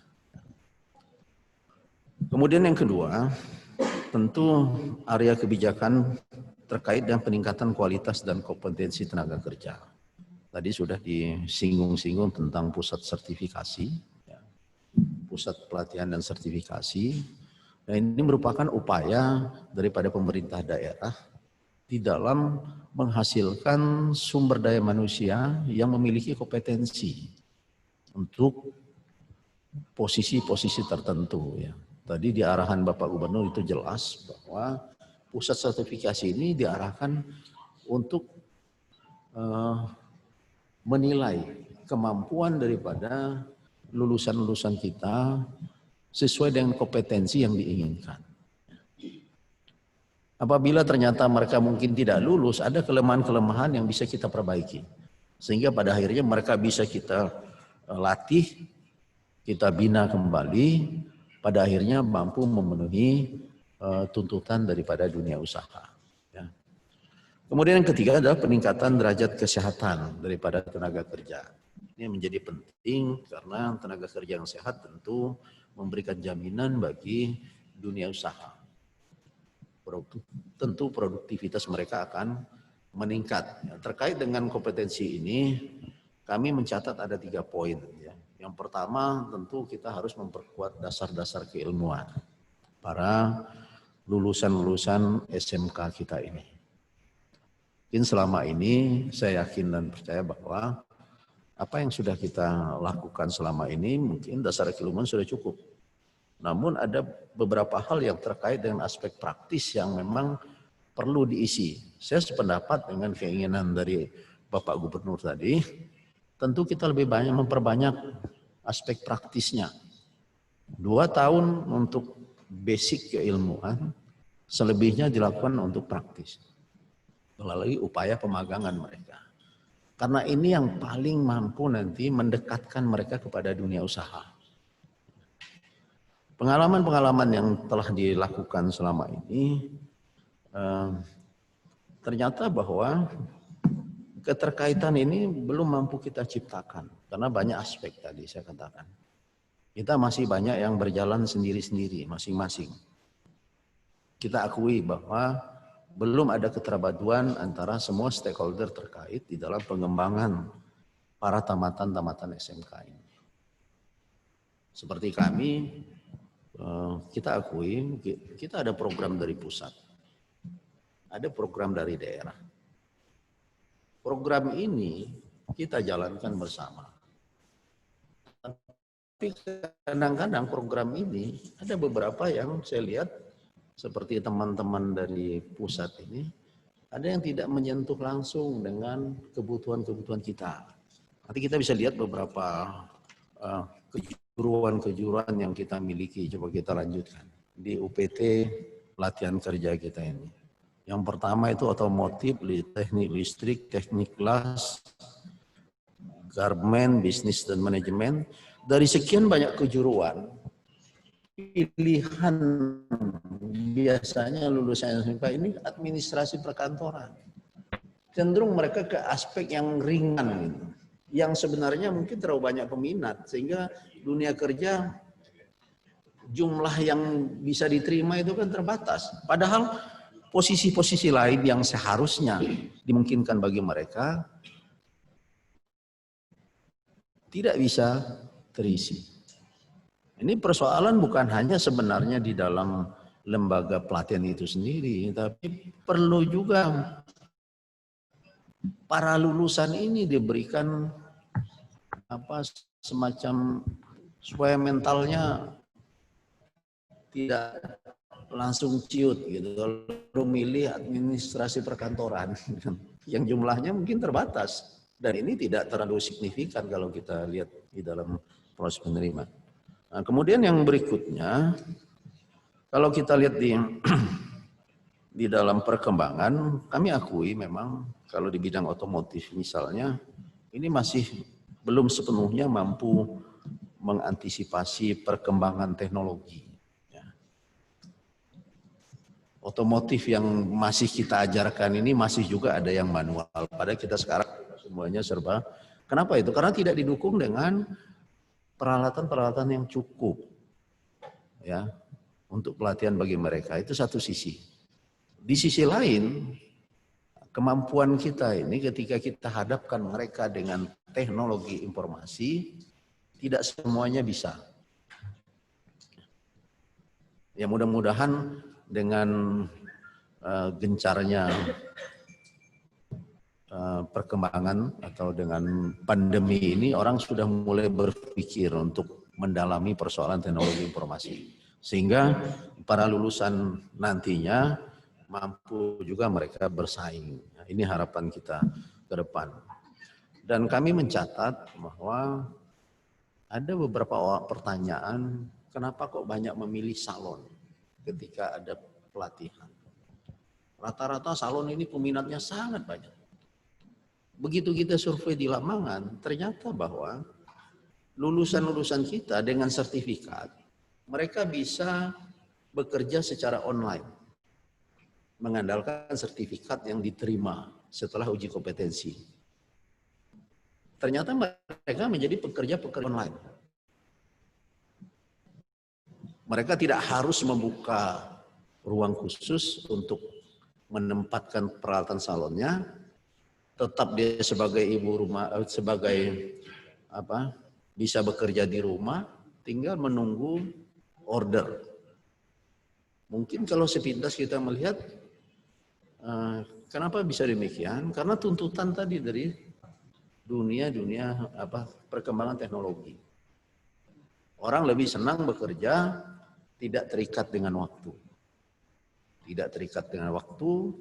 Kemudian yang kedua, tentu area kebijakan terkait dengan peningkatan kualitas dan kompetensi tenaga kerja. Tadi sudah disinggung-singgung tentang pusat sertifikasi, pusat pelatihan dan sertifikasi. Nah, ini merupakan upaya daripada pemerintah daerah di dalam menghasilkan sumber daya manusia yang memiliki kompetensi untuk posisi-posisi tertentu. Ya. Tadi di arahan Bapak Gubernur itu jelas bahwa pusat sertifikasi ini diarahkan untuk menilai kemampuan daripada lulusan-lulusan kita sesuai dengan kompetensi yang diinginkan. Apabila ternyata mereka mungkin tidak lulus, ada kelemahan-kelemahan yang bisa kita perbaiki. Sehingga pada akhirnya mereka bisa kita latih, kita bina kembali, pada akhirnya mampu memenuhi tuntutan daripada dunia usaha. Ya. Kemudian yang ketiga adalah peningkatan derajat kesehatan daripada tenaga kerja. Ini menjadi penting karena tenaga kerja yang sehat tentu memberikan jaminan bagi dunia usaha. Tentu produktivitas mereka akan meningkat. Ya, terkait dengan kompetensi ini, kami mencatat ada 3 poin. Ya. Yang pertama tentu kita harus memperkuat dasar-dasar keilmuan para lulusan-lulusan SMK kita ini. Mungkin selama ini saya yakin dan percaya bahwa apa yang sudah kita lakukan selama ini mungkin dasar keilmuan sudah cukup. Namun ada beberapa hal yang terkait dengan aspek praktis yang memang perlu diisi. Saya sependapat dengan keinginan dari Bapak Gubernur tadi, tentu kita lebih banyak memperbanyak aspek praktisnya. 2 tahun untuk basic keilmuan, selebihnya dilakukan untuk praktis. Melalui upaya pemagangan mereka. Karena ini yang paling mampu nanti mendekatkan mereka kepada dunia usaha. Pengalaman-pengalaman yang telah dilakukan selama ini, ternyata bahwa keterkaitan ini belum mampu kita ciptakan. Karena banyak aspek tadi saya katakan. Kita masih banyak yang berjalan sendiri-sendiri, masing-masing. Kita akui bahwa belum ada keterpaduan antara semua stakeholder terkait di dalam pengembangan para tamatan-tamatan SMK ini. Seperti kami, kita akui, kita ada program dari pusat, ada program dari daerah. Program ini kita jalankan bersama. Tapi kadang-kadang program ini ada beberapa yang saya lihat seperti teman-teman dari pusat ini, ada yang tidak menyentuh langsung dengan kebutuhan-kebutuhan kita. Nanti kita bisa lihat beberapa kejuruan-kejuruan yang kita miliki. Coba kita lanjutkan. Di UPT latihan kerja kita ini. Yang pertama itu otomotif, teknik listrik, teknik las, garmen, bisnis dan manajemen. Dari sekian banyak kejuruan, pilihan biasanya lulusan SMK ini administrasi perkantoran. Cenderung mereka ke aspek yang ringan gitu. Yang sebenarnya mungkin terlalu banyak peminat sehingga dunia kerja jumlah yang bisa diterima itu kan terbatas. Padahal posisi-posisi lain yang seharusnya dimungkinkan bagi mereka tidak bisa terisi. Ini persoalan bukan hanya sebenarnya di dalam lembaga pelatihan itu sendiri, tapi perlu juga para lulusan ini diberikan semacam supaya mentalnya tidak langsung ciut gitu. Kalau milih administrasi perkantoran yang jumlahnya mungkin terbatas dan ini tidak terlalu signifikan kalau kita lihat di dalam proses penerimaan. Nah, kemudian yang berikutnya, kalau kita lihat di dalam perkembangan, kami akui memang kalau di bidang otomotif misalnya, ini masih belum sepenuhnya mampu mengantisipasi perkembangan teknologi. Ya. Otomotif yang masih kita ajarkan ini masih juga ada yang manual. Padahal kita sekarang semuanya serba. Kenapa itu? Karena tidak didukung dengan peralatan-peralatan yang cukup, ya, untuk pelatihan bagi mereka. Itu satu sisi. Di sisi lain, kemampuan kita ini ketika kita hadapkan mereka dengan teknologi informasi, tidak semuanya bisa. Ya mudah-mudahan dengan gencarnya perkembangan atau dengan pandemi ini orang sudah mulai berpikir untuk mendalami persoalan teknologi informasi. Sehingga para lulusan nantinya mampu juga mereka bersaing. Ini harapan kita ke depan. Dan kami mencatat bahwa ada beberapa pertanyaan, kenapa kok banyak memilih salon ketika ada pelatihan. Rata-rata salon ini peminatnya sangat banyak. Begitu kita survei di lapangan, ternyata bahwa lulusan-lulusan kita dengan sertifikat, mereka bisa bekerja secara online. Mengandalkan sertifikat yang diterima setelah uji kompetensi. Ternyata mereka menjadi pekerja-pekerja online. Mereka tidak harus membuka ruang khusus untuk menempatkan peralatan salonnya, tetap dia sebagai ibu rumah, bisa bekerja di rumah, tinggal menunggu order. Mungkin kalau sepintas kita melihat, kenapa bisa demikian? Karena tuntutan tadi dari dunia perkembangan teknologi. Orang lebih senang bekerja tidak terikat dengan waktu. Tidak terikat dengan waktu,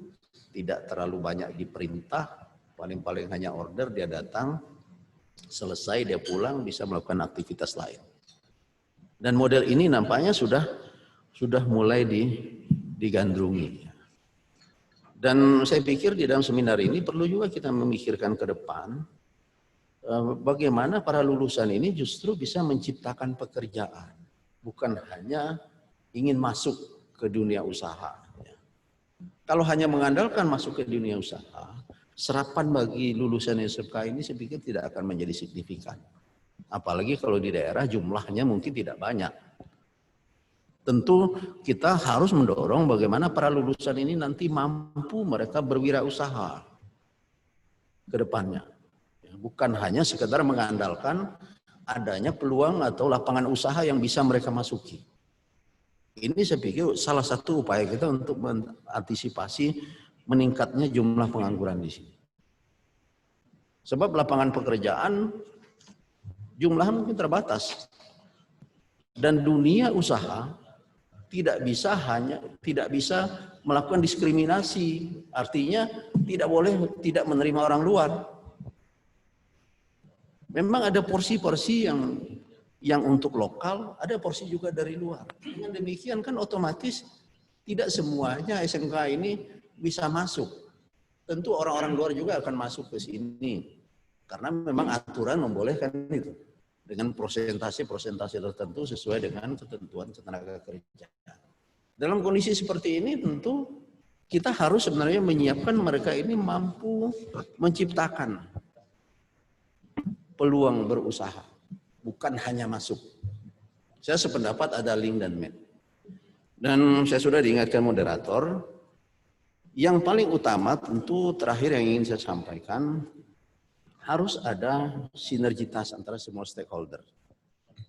tidak terlalu banyak diperintah, paling-paling hanya order, dia datang, selesai dia pulang, bisa melakukan aktivitas lain. Dan model ini nampaknya sudah mulai digandrungi. Dan saya pikir di dalam seminar ini perlu juga kita memikirkan ke depan bagaimana para lulusan ini justru bisa menciptakan pekerjaan, bukan hanya ingin masuk ke dunia usaha. Kalau hanya mengandalkan masuk ke dunia usaha, serapan bagi lulusan SMK ini saya pikir tidak akan menjadi signifikan. Apalagi kalau di daerah jumlahnya mungkin tidak banyak. Tentu kita harus mendorong bagaimana para lulusan ini nanti mampu mereka berwirausaha ke depannya. Bukan hanya sekedar mengandalkan adanya peluang atau lapangan usaha yang bisa mereka masuki. Ini saya pikir salah satu upaya kita untuk mengantisipasi meningkatnya jumlah pengangguran di sini. Sebab lapangan pekerjaan jumlahnya mungkin terbatas. Dan dunia usaha tidak bisa melakukan diskriminasi, artinya tidak boleh tidak menerima orang luar. Memang ada porsi-porsi yang untuk lokal, ada porsi juga dari luar. Dengan demikian kan otomatis tidak semuanya SMK ini bisa masuk. Tentu orang-orang luar juga akan masuk ke sini, karena memang aturan membolehkan itu. Dengan persentase tertentu sesuai dengan ketentuan ketenaga kerjaan. Dalam kondisi seperti ini tentu kita harus sebenarnya menyiapkan mereka ini mampu menciptakan peluang berusaha, bukan hanya masuk. Saya sependapat ada link dan match. Dan saya sudah diingatkan moderator, yang paling utama tentu terakhir yang ingin saya sampaikan, harus ada sinergitas antara semua stakeholder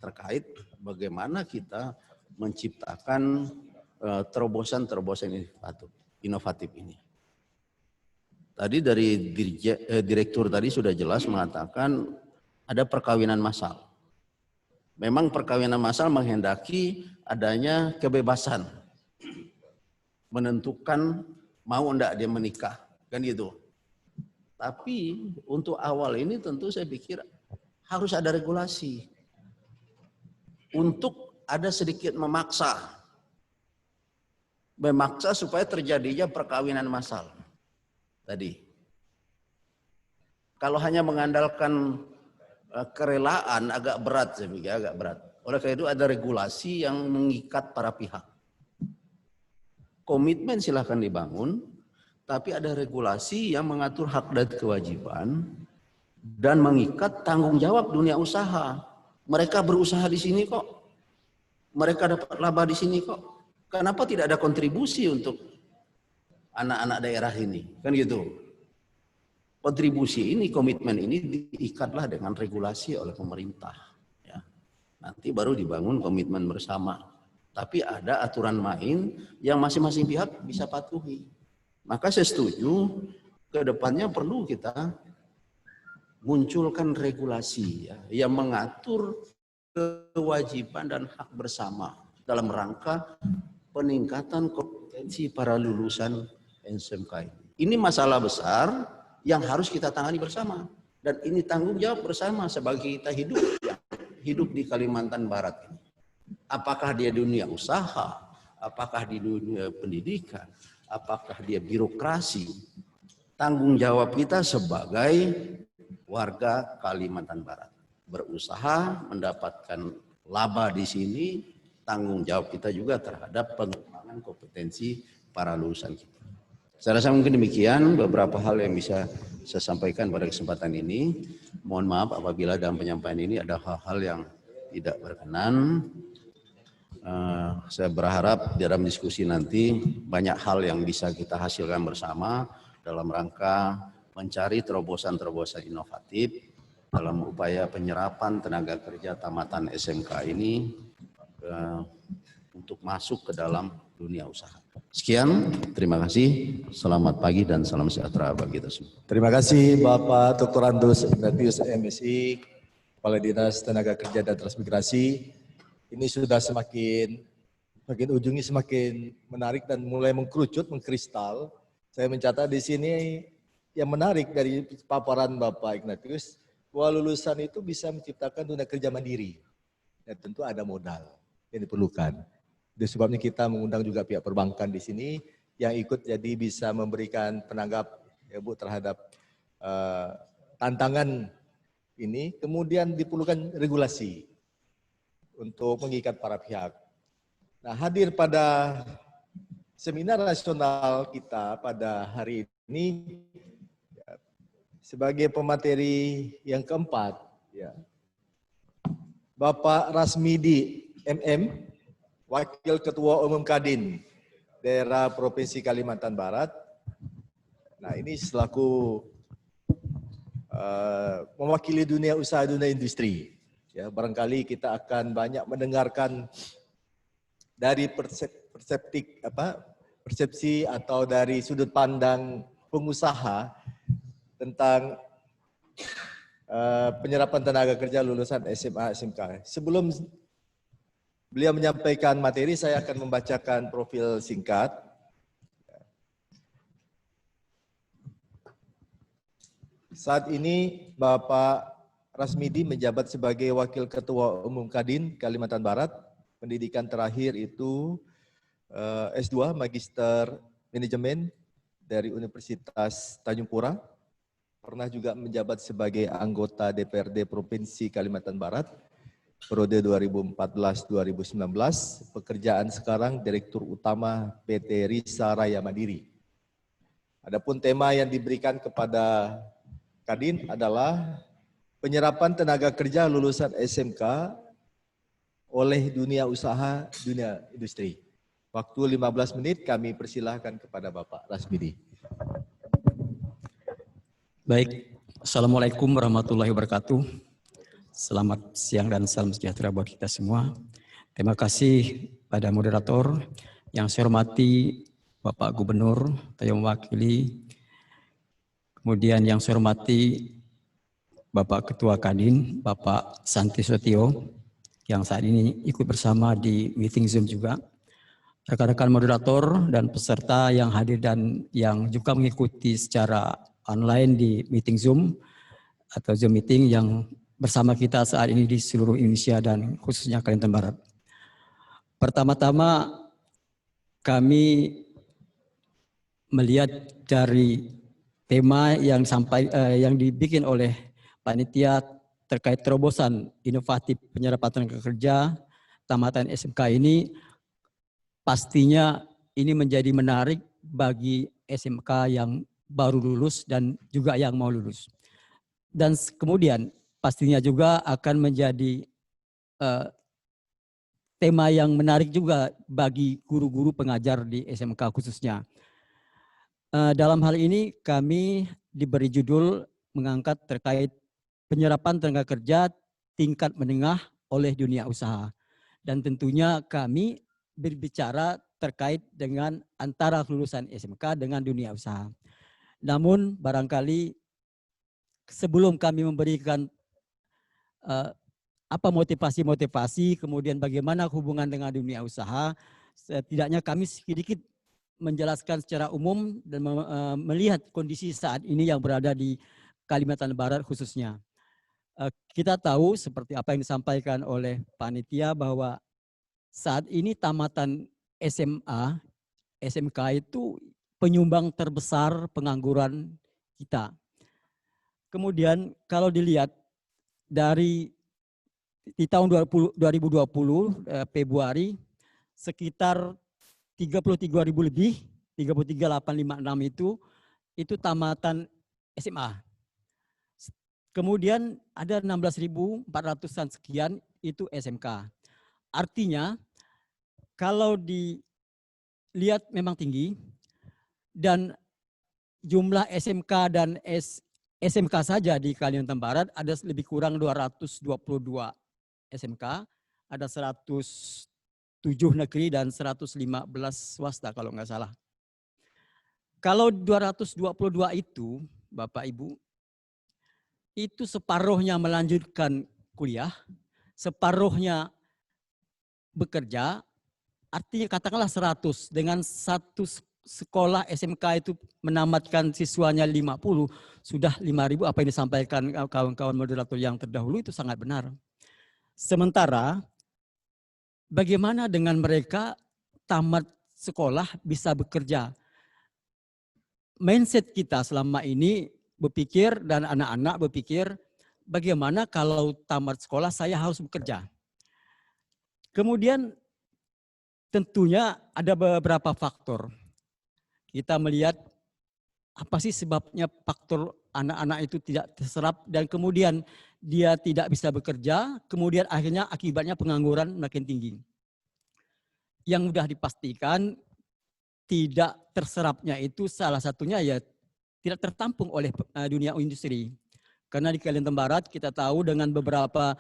terkait bagaimana kita menciptakan terobosan-terobosan inovatif ini. Tadi dari direktur tadi sudah jelas mengatakan ada perkawinan massal. Memang perkawinan massal menghendaki adanya kebebasan menentukan mau enggak dia menikah, kan gitu. Tapi untuk awal ini tentu saya pikir harus ada regulasi untuk ada sedikit memaksa supaya terjadinya perkawinan massal tadi. Kalau hanya mengandalkan kerelaan agak berat, saya pikir agak berat. Oleh karena itu ada regulasi yang mengikat para pihak. Komitmen silahkan dibangun, tapi ada regulasi yang mengatur hak dan kewajiban dan mengikat tanggung jawab dunia usaha. Mereka berusaha di sini kok, mereka dapat laba di sini kok. Kenapa tidak ada kontribusi untuk anak-anak daerah ini? Kan gitu. Kontribusi ini, komitmen ini diikatlah dengan regulasi oleh pemerintah. Ya. Nanti baru dibangun komitmen bersama. Tapi ada aturan main yang masing-masing pihak bisa patuhi. Maka saya setuju, ke depannya perlu kita munculkan regulasi ya, yang mengatur kewajiban dan hak bersama dalam rangka peningkatan kompetensi para lulusan SMK ini. Ini masalah besar yang harus kita tangani bersama, dan ini tanggung jawab bersama sebagai kita hidup di Kalimantan Barat ini. Apakah dia dunia usaha, apakah di dunia pendidikan, apakah dia birokrasi, tanggung jawab kita sebagai warga Kalimantan Barat berusaha mendapatkan laba di sini, tanggung jawab kita juga terhadap pengembangan kompetensi para lulusan kita. Saya rasa mungkin demikian beberapa hal yang bisa saya sampaikan pada kesempatan ini. Mohon maaf apabila dalam penyampaian ini ada hal-hal yang tidak berkenan. Saya berharap dalam diskusi nanti banyak hal yang bisa kita hasilkan bersama dalam rangka mencari terobosan-terobosan inovatif dalam upaya penyerapan tenaga kerja tamatan SMK ini untuk masuk ke dalam dunia usaha. Sekian, terima kasih. Selamat pagi dan salam sejahtera bagi kita semua. Terima kasih Bapak Dr. Andus Ignatius MSI, Kepala Dinas Tenaga Kerja dan Transmigrasi. Ini sudah semakin ujungnya semakin menarik dan mulai mengkerucut, mengkristal. Saya mencatat di sini yang menarik dari paparan Bapak Ignatius, bahwa lulusan itu bisa menciptakan dunia kerja mandiri. Dan tentu ada modal yang diperlukan. Itu sebabnya kita mengundang juga pihak perbankan di sini yang ikut jadi bisa memberikan penanggap ya Bu terhadap tantangan ini. Kemudian diperlukan regulasi untuk mengikat para pihak. Nah, hadir pada seminar nasional kita pada hari ini sebagai pemateri yang keempat, ya, Bapak Rasmidi MM, Wakil Ketua Umum Kadin Daerah Provinsi Kalimantan Barat. Nah, ini selaku mewakili dunia usaha, dunia industri. Ya, barangkali kita akan banyak mendengarkan dari persepsi atau dari sudut pandang pengusaha tentang penyerapan tenaga kerja lulusan SMA SMK. Sebelum beliau menyampaikan materi, saya akan membacakan profil singkat. Saat ini Bapak Rasmidi menjabat sebagai Wakil Ketua Umum Kadin Kalimantan Barat. Pendidikan terakhir itu S2 Magister Manajemen dari Universitas Tanjung Pura. Pernah juga menjabat sebagai anggota DPRD Provinsi Kalimantan Barat periode 2014-2019, pekerjaan sekarang Direktur Utama PT Risa Raya Mandiri. Adapun tema yang diberikan kepada Kadin adalah penyerapan tenaga kerja lulusan SMK oleh dunia usaha, dunia industri. Waktu 15 menit kami persilahkan kepada Bapak Rasmidi. Baik, Assalamualaikum warahmatullahi wabarakatuh. Selamat siang dan salam sejahtera buat kita semua. Terima kasih pada moderator yang saya hormati Bapak Gubernur yang mewakili. Kemudian yang saya hormati Bapak Ketua Kadin, Bapak Santi Sotio, yang saat ini ikut bersama di meeting Zoom juga. Rekan-rekan moderator dan peserta yang hadir dan yang juga mengikuti secara online di meeting Zoom atau Zoom meeting yang bersama kita saat ini di seluruh Indonesia dan khususnya Kalimantan Barat. Pertama-tama kami melihat dari tema yang dibikin oleh panitia terkait terobosan inovatif penyerapan tenaga kerja tamatan SMK ini, pastinya ini menjadi menarik bagi SMK yang baru lulus dan juga yang mau lulus. Dan kemudian pastinya juga akan menjadi tema yang menarik juga bagi guru-guru pengajar di SMK khususnya. Dalam hal ini kami diberi judul mengangkat terkait penyerapan tenaga kerja tingkat menengah oleh dunia usaha. Dan tentunya kami berbicara terkait dengan antara lulusan SMK dengan dunia usaha. Namun barangkali sebelum kami memberikan apa motivasi-motivasi, kemudian bagaimana hubungan dengan dunia usaha, setidaknya kami sedikit menjelaskan secara umum dan melihat kondisi saat ini yang berada di Kalimantan Barat khususnya. Kita tahu seperti apa yang disampaikan oleh panitia bahwa saat ini tamatan SMA, SMK itu penyumbang terbesar pengangguran kita. Kemudian kalau dilihat dari di tahun 2020 Februari sekitar 33.000 lebih, 33.856 itu tamatan SMA. Kemudian ada 16.400-an sekian itu SMK. Artinya kalau dilihat memang tinggi dan jumlah SMK dan SMK saja di Kalimantan Barat ada lebih kurang 222 SMK, ada 107 negeri dan 115 swasta kalau nggak salah. Kalau 222 itu, Bapak Ibu, itu separuhnya melanjutkan kuliah, separuhnya bekerja, artinya katakanlah 100, dengan satu sekolah SMK itu menamatkan siswanya 50, sudah 5.000 apa yang disampaikan kawan-kawan moderator yang terdahulu itu sangat benar. Sementara bagaimana dengan mereka tamat sekolah bisa bekerja? Mindset kita selama ini berpikir dan anak-anak berpikir bagaimana kalau tamat sekolah saya harus bekerja. Kemudian tentunya ada beberapa faktor. Kita melihat apa sih sebabnya faktor anak-anak itu tidak terserap dan kemudian dia tidak bisa bekerja, kemudian akhirnya akibatnya pengangguran makin tinggi. Yang mudah dipastikan tidak terserapnya itu salah satunya ya tidak tertampung oleh dunia industri. Karena di Kalimantan Barat kita tahu dengan beberapa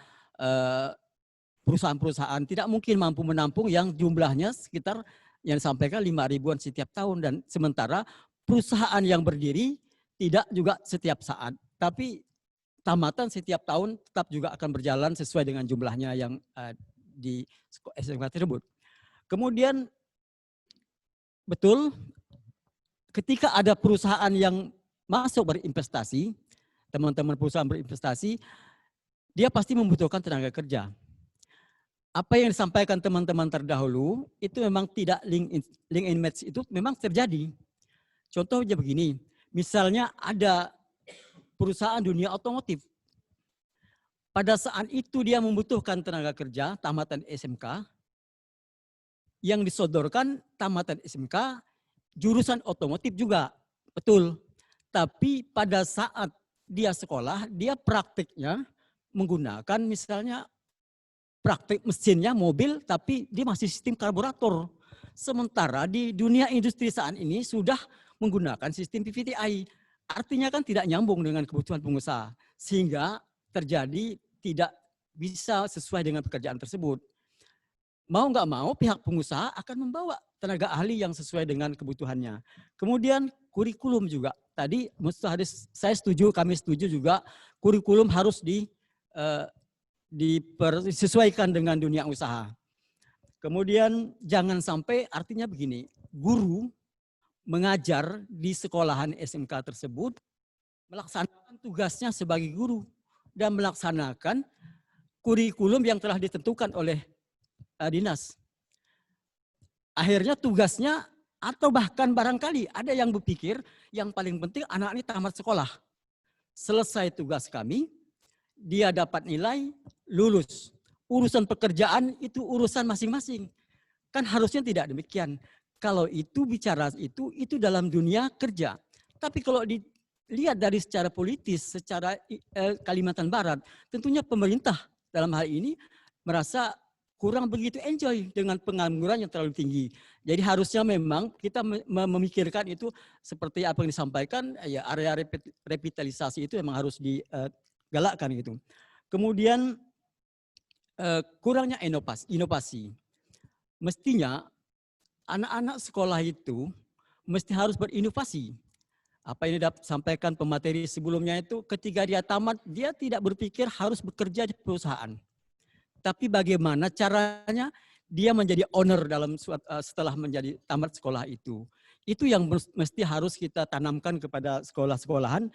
perusahaan-perusahaan tidak mungkin mampu menampung yang jumlahnya sekitar yang disampaikan 5.000-an setiap tahun, dan sementara perusahaan yang berdiri tidak juga setiap saat, tapi tamatan setiap tahun tetap juga akan berjalan sesuai dengan jumlahnya yang di SMK tersebut. Kemudian betul ketika ada perusahaan yang masuk berinvestasi, teman-teman perusahaan berinvestasi, dia pasti membutuhkan tenaga kerja. Apa yang disampaikan teman-teman terdahulu itu memang tidak link and match itu memang terjadi. Contohnya begini, misalnya ada perusahaan dunia otomotif. Pada saat itu dia membutuhkan tenaga kerja tamatan SMK, yang disodorkan tamatan SMK jurusan otomotif juga, betul. Tapi pada saat dia sekolah, dia praktiknya menggunakan misalnya praktik mesinnya mobil, tapi dia masih sistem karburator. Sementara di dunia industri saat ini sudah menggunakan sistem PVTI. Artinya kan tidak nyambung dengan kebutuhan pengusaha. Sehingga terjadi tidak bisa sesuai dengan pekerjaan tersebut. Mau nggak mau pihak pengusaha akan membawa tenaga ahli yang sesuai dengan kebutuhannya. Kemudian kurikulum juga. Tadi saya setuju, kami setuju juga kurikulum harus disesuaikan dengan dunia usaha. Kemudian jangan sampai artinya begini, guru mengajar di sekolahan SMK tersebut melaksanakan tugasnya sebagai guru dan melaksanakan kurikulum yang telah ditentukan oleh dinas. Akhirnya tugasnya atau bahkan barangkali ada yang berpikir yang paling penting anak ini tamat sekolah. Selesai tugas kami, dia dapat nilai, lulus. Urusan pekerjaan itu urusan masing-masing. Kan harusnya tidak demikian. Kalau itu bicara itu dalam dunia kerja. Tapi kalau dilihat dari secara politis, secara Kalimantan Barat, tentunya pemerintah dalam hal ini merasa kurang begitu enjoy dengan pengangguran yang terlalu tinggi. Jadi harusnya memang kita memikirkan itu seperti apa yang disampaikan, ya area revitalisasi itu memang harus digalakkan gitu. Kemudian kurangnya inovasi. Mestinya anak-anak sekolah itu mesti harus berinovasi. Apa yang disampaikan pemateri sebelumnya itu ketika dia tamat, dia tidak berpikir harus bekerja di perusahaan. Tapi bagaimana caranya dia menjadi owner setelah menjadi tamat sekolah itu. Itu yang mesti harus kita tanamkan kepada sekolah-sekolahan,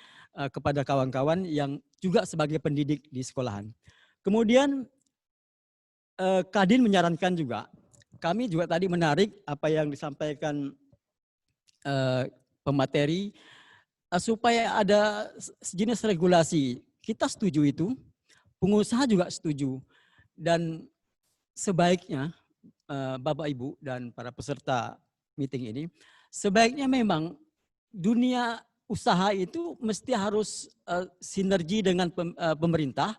kepada kawan-kawan yang juga sebagai pendidik di sekolahan. Kemudian Kadin menyarankan juga, kami juga tadi menarik apa yang disampaikan pemateri, supaya ada sejenis regulasi. Kita setuju itu, pengusaha juga setuju. Dan sebaiknya Bapak Ibu dan para peserta meeting ini, sebaiknya memang dunia usaha itu mesti harus sinergi dengan pemerintah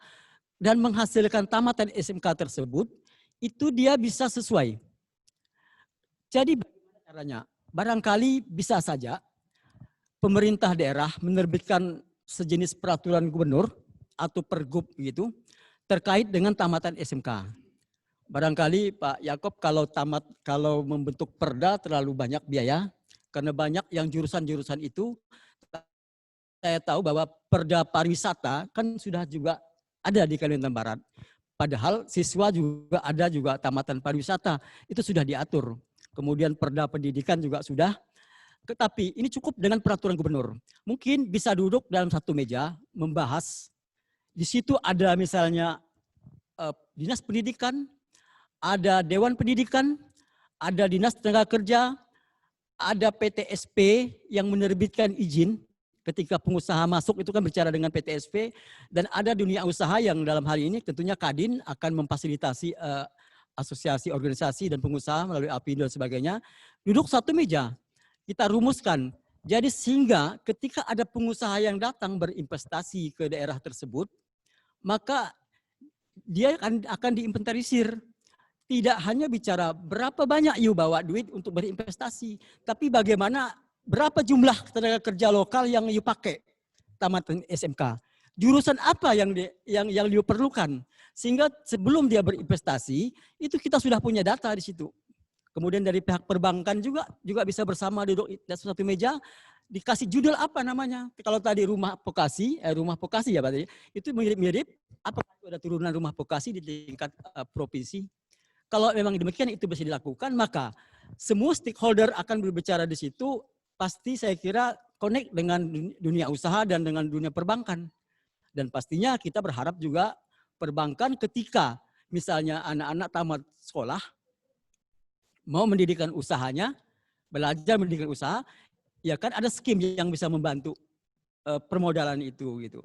dan menghasilkan tamatan SMK tersebut, itu dia bisa sesuai. Jadi bagaimana caranya? Barangkali bisa saja pemerintah daerah menerbitkan sejenis peraturan gubernur atau pergub gitu terkait dengan tamatan SMK. Barangkali Pak Yakob kalau membentuk perda terlalu banyak biaya, karena banyak yang jurusan-jurusan itu saya tahu bahwa perda pariwisata kan sudah juga ada di Kalimantan Barat. Padahal siswa juga ada juga tamatan pariwisata, itu sudah diatur. Kemudian perda pendidikan juga sudah. Tetapi ini cukup dengan peraturan gubernur. Mungkin bisa duduk dalam satu meja membahas. Di situ ada misalnya dinas pendidikan, ada dewan pendidikan, ada dinas tenaga kerja, ada PTSP yang menerbitkan izin ketika pengusaha masuk itu kan bicara dengan PTSP, dan ada dunia usaha yang dalam hal ini tentunya Kadin akan memfasilitasi asosiasi organisasi dan pengusaha melalui APindo dan sebagainya, duduk satu meja, kita rumuskan. Jadi sehingga ketika ada pengusaha yang datang berinvestasi ke daerah tersebut, maka dia akan diinventarisir. Tidak hanya bicara berapa banyak you bawa duit untuk berinvestasi, tapi bagaimana berapa jumlah tenaga kerja lokal yang you pakai tamatan SMK. Jurusan apa yang you perlukan. Sehingga sebelum dia berinvestasi, itu kita sudah punya data di situ. Kemudian dari pihak perbankan juga bisa bersama duduk di satu meja, dikasih judul apa namanya. Kalau tadi rumah vokasi ya Pak, itu mirip-mirip, apakah ada turunan rumah vokasi di tingkat provinsi. Kalau memang demikian itu bisa dilakukan, maka semua stakeholder akan berbicara di situ, pasti saya kira connect dengan dunia usaha dan dengan dunia perbankan. Dan pastinya kita berharap juga perbankan ketika misalnya anak-anak tamat sekolah, mau mendirikan usahanya, belajar mendirikan usaha, ya kan ada skim yang bisa membantu permodalan itu gitu.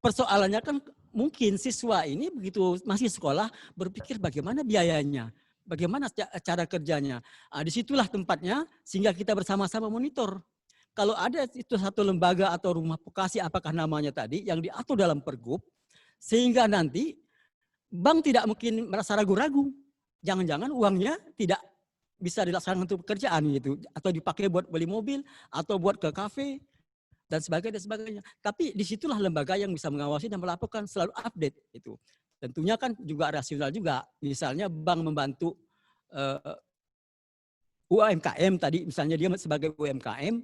Persoalannya kan mungkin siswa ini begitu masih sekolah berpikir bagaimana biayanya, bagaimana cara kerjanya. Disitulah tempatnya sehingga kita bersama-sama monitor. Kalau ada itu satu lembaga atau rumah vokasi apakah namanya tadi yang diatur dalam pergub, sehingga nanti bank tidak mungkin merasa ragu-ragu. Jangan-jangan uangnya tidak bisa dilaksanakan untuk pekerjaan gitu, atau dipakai buat beli mobil atau buat ke kafe dan sebagainya. Tapi disitulah lembaga yang bisa mengawasi dan melaporkan selalu update itu. Tentunya kan juga rasional juga. Misalnya bank membantu UMKM tadi, misalnya dia sebagai UMKM,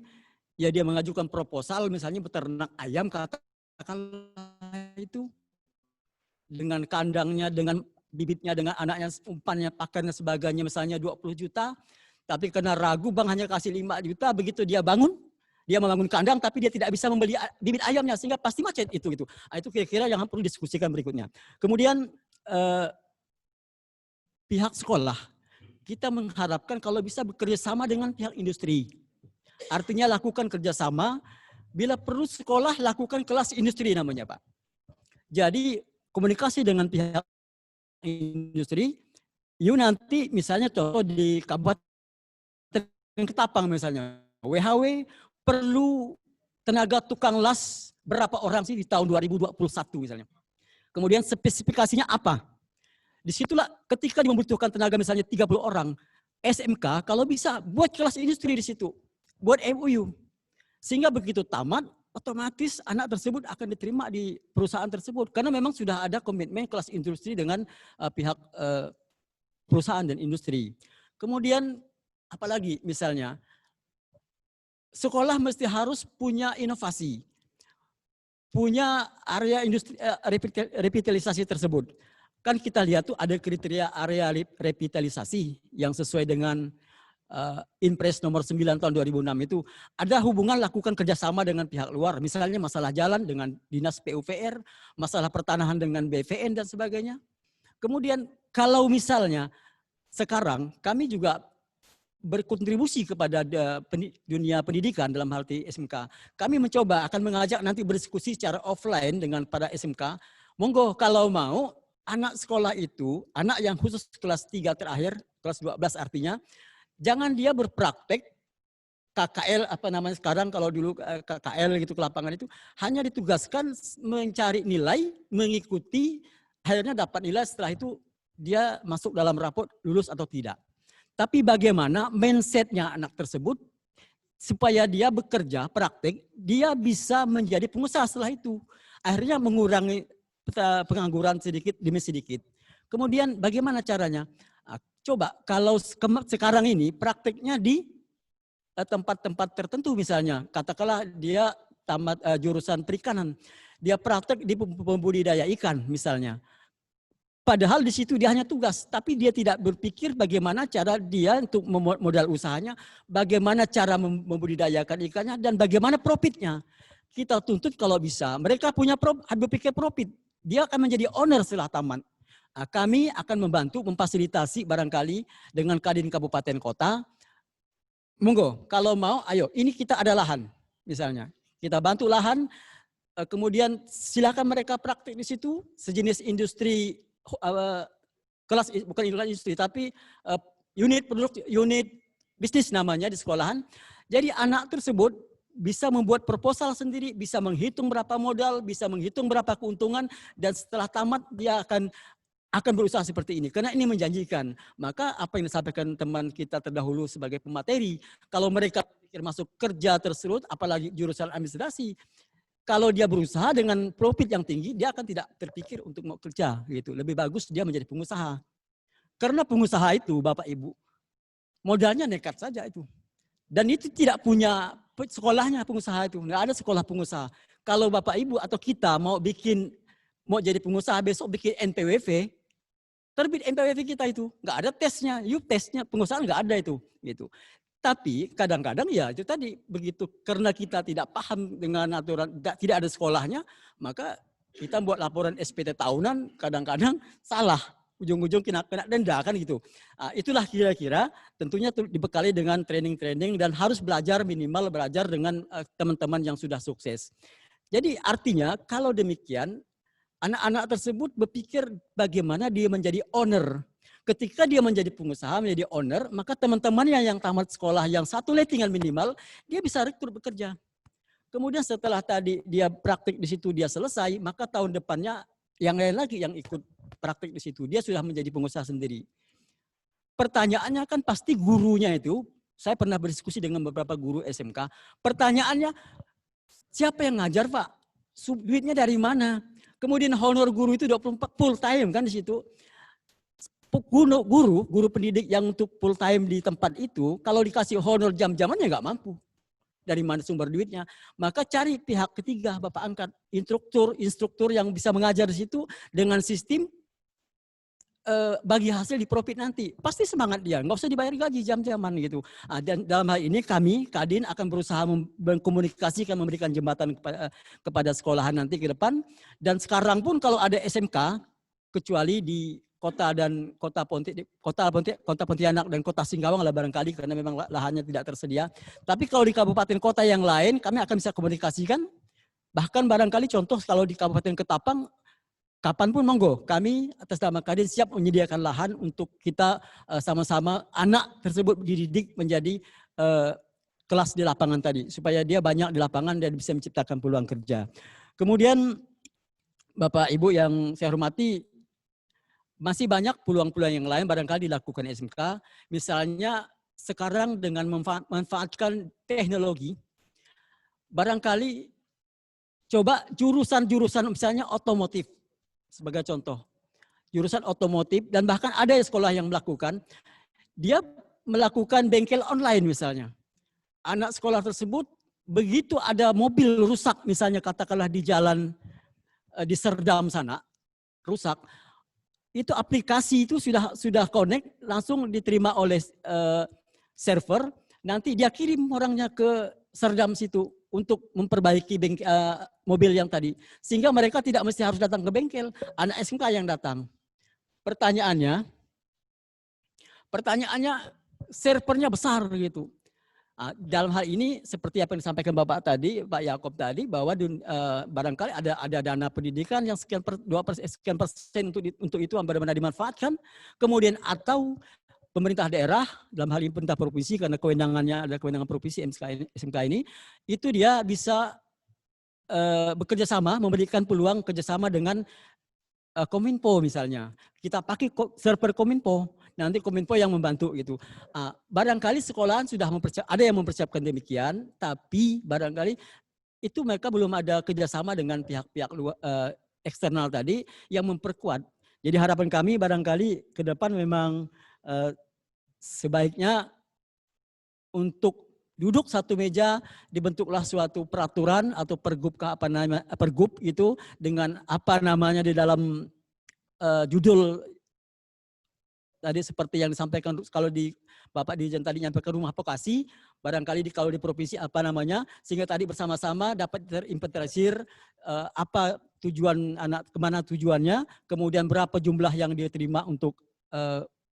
ya dia mengajukan proposal misalnya beternak ayam katakanlah itu dengan kandangnya, dengan bibitnya, dengan anaknya, umpannya, pakannya, sebagainya misalnya 20 juta, tapi karena ragu bank hanya kasih 5 juta, begitu dia bangun, dia membangun kandang tapi dia tidak bisa membeli bibit ayamnya sehingga pasti macet itu gitu. Itu kira-kira yang perlu diskusikan berikutnya. Kemudian pihak sekolah kita mengharapkan kalau bisa bekerja sama dengan pihak industri. Artinya lakukan kerjasama, bila perlu sekolah lakukan kelas industri namanya Pak. Jadi komunikasi dengan pihak industri, nanti misalnya contoh di Kabupaten Ketapang misalnya, WHW perlu tenaga tukang las berapa orang sih di tahun 2021 misalnya. Kemudian spesifikasinya apa? Disitulah ketika membutuhkan tenaga misalnya 30 orang, SMK kalau bisa buat kelas industri di situ, buat MOU. Sehingga begitu tamat, otomatis anak tersebut akan diterima di perusahaan tersebut. Karena memang sudah ada komitmen kelas industri dengan pihak perusahaan dan industri. Kemudian apalagi misalnya, sekolah mesti harus punya inovasi, punya area industri revitalisasi tersebut. Kan kita lihat tuh ada kriteria area revitalisasi yang sesuai dengan Inpres nomor 9 tahun 2006 itu. Ada hubungan lakukan kerjasama dengan pihak luar. Misalnya masalah jalan dengan Dinas PUPR, masalah pertanahan dengan BVN dan sebagainya. Kemudian kalau misalnya sekarang kami juga berkontribusi kepada dunia pendidikan dalam hal SMK. Kami mencoba akan mengajak nanti berdiskusi secara offline dengan para SMK. Monggo kalau mau anak sekolah itu, anak yang khusus kelas 3 terakhir, kelas 12 artinya, jangan dia berpraktek KKL apa namanya sekarang, kalau dulu KKL gitu ke lapangan itu, hanya ditugaskan mencari nilai, mengikuti, akhirnya dapat nilai, setelah itu dia masuk dalam raport lulus atau tidak. Tapi bagaimana mindsetnya anak tersebut supaya dia bekerja, praktik, dia bisa menjadi pengusaha setelah itu. Akhirnya mengurangi pengangguran sedikit demi sedikit. Kemudian bagaimana caranya? Coba kalau sekarang ini praktiknya di tempat-tempat tertentu misalnya. Katakanlah dia tamat jurusan perikanan. Dia praktik di pembudidaya ikan misalnya. Padahal di situ dia hanya tugas, tapi dia tidak berpikir bagaimana cara dia untuk modal usahanya, bagaimana cara membudidayakan ikannya, dan bagaimana profitnya. Kita tuntut kalau bisa, mereka punya berpikir profit, dia akan menjadi owner setelah tamat. Nah, kami akan membantu memfasilitasi barangkali dengan Kadin Kabupaten Kota. Monggo, kalau mau, ayo, ini kita ada lahan, misalnya. Kita bantu lahan, kemudian silakan mereka praktik di situ, sejenis industri, kelas bukan industri tapi unit bisnis namanya di sekolahan. Jadi anak tersebut bisa membuat proposal sendiri, bisa menghitung berapa modal, bisa menghitung berapa keuntungan, dan setelah tamat dia akan berusaha seperti ini karena ini menjanjikan. Maka apa yang disampaikan teman kita terdahulu sebagai pemateri, kalau mereka pikir masuk kerja tersebut, apalagi jurusan administrasi, kalau dia berusaha dengan profit yang tinggi, dia akan tidak terpikir untuk mau kerja gitu. Lebih bagus dia menjadi pengusaha. Karena pengusaha itu Bapak Ibu, modalnya nekat saja itu. Dan itu tidak punya sekolahnya pengusaha itu. Nggak ada sekolah pengusaha. Kalau Bapak Ibu atau kita mau jadi pengusaha besok bikin NPWP, terbit NPWP kita itu. Nggak ada tesnya, tesnya pengusaha nggak ada itu. Gitu. Tapi kadang-kadang ya itu tadi begitu karena kita tidak paham dengan aturan, tidak ada sekolahnya, maka kita buat laporan SPT tahunan kadang-kadang salah, ujung-ujung kena denda kan gitu. Nah, itulah kira-kira tentunya dibekali dengan training-training dan harus minimal belajar dengan teman-teman yang sudah sukses. Jadi artinya kalau demikian anak-anak tersebut berpikir bagaimana dia menjadi owner. Ketika dia menjadi pengusaha, menjadi owner, maka teman-temannya yang tamat sekolah yang satu lettingan minimal, dia bisa rekrut bekerja. Kemudian setelah tadi dia praktik di situ dia selesai, maka tahun depannya yang lain lagi yang ikut praktik di situ. Dia sudah menjadi pengusaha sendiri. Pertanyaannya kan pasti gurunya itu, saya pernah berdiskusi dengan beberapa guru SMK, pertanyaannya siapa yang ngajar Pak? Duitnya dari mana? Kemudian honor guru itu 24 full time kan di situ. Guru pendidik yang untuk full time di tempat itu, kalau dikasih honor jam-jamannya nggak mampu. Dari mana sumber duitnya? Maka cari pihak ketiga, Bapak angkat, instruktur yang bisa mengajar di situ dengan sistem bagi hasil di profit nanti. Pasti semangat dia, nggak usah dibayar gaji jam-jaman gitu. Dan dalam hal ini kami, Kadin akan berusaha mengkomunikasikan, memberikan jembatan kepada sekolahan nanti ke depan. Dan sekarang pun kalau ada SMK, kecuali di kota dan kota Pontianak dan kota Singkawang lah barangkali karena memang lahannya tidak tersedia. Tapi kalau di kabupaten kota yang lain kami akan bisa komunikasikan. Bahkan barangkali contoh kalau di Kabupaten Ketapang kapanpun monggo, kami atas nama Kadin siap menyediakan lahan untuk kita sama-sama anak tersebut dididik menjadi kelas di lapangan tadi, supaya dia banyak di lapangan dan bisa menciptakan peluang kerja. Kemudian Bapak Ibu yang saya hormati, masih banyak peluang-peluang yang lain barangkali dilakukan SMK. Misalnya sekarang dengan memanfaatkan teknologi, barangkali coba jurusan-jurusan misalnya otomotif sebagai contoh. Jurusan otomotif dan bahkan ada sekolah yang melakukan, dia melakukan bengkel online misalnya. Anak sekolah tersebut begitu ada mobil rusak misalnya katakanlah di jalan di Serdam sana rusak, itu aplikasi itu sudah connect langsung diterima oleh server, nanti dia kirim orangnya ke Serdam situ untuk memperbaiki mobil yang tadi, sehingga mereka tidak mesti harus datang ke bengkel, anak SMK yang datang. Pertanyaannya servernya besar gitu. Dalam hal ini seperti apa yang disampaikan Bapak tadi, Pak Yaakob tadi, bahwa barangkali ada dana pendidikan yang sekian persen untuk itu yang benar-benar dimanfaatkan, kemudian atau pemerintah daerah, dalam hal ini pemerintah provinsi karena kewenangannya ada kewenangan provinsi SMK ini, itu dia bisa bekerja sama, memberikan peluang kerjasama dengan Kominfo misalnya. Kita pakai server Kominfo. Nanti Kominfo yang membantu gitu. Barangkali sekolahan sudah ada yang mempersiapkan demikian, tapi barangkali itu mereka belum ada kerjasama dengan pihak-pihak eksternal tadi yang memperkuat. Jadi harapan kami barangkali ke depan memang sebaiknya untuk duduk satu meja dibentuklah suatu peraturan atau pergub itu dengan apa namanya di dalam judul tadi seperti yang disampaikan kalau di Bapak Dirjen tadi nyampaikan rumah vokasi, barangkali kalau di provinsi apa namanya, sehingga tadi bersama-sama dapat terinventarisir apa tujuan anak, kemana tujuannya, kemudian berapa jumlah yang dia terima untuk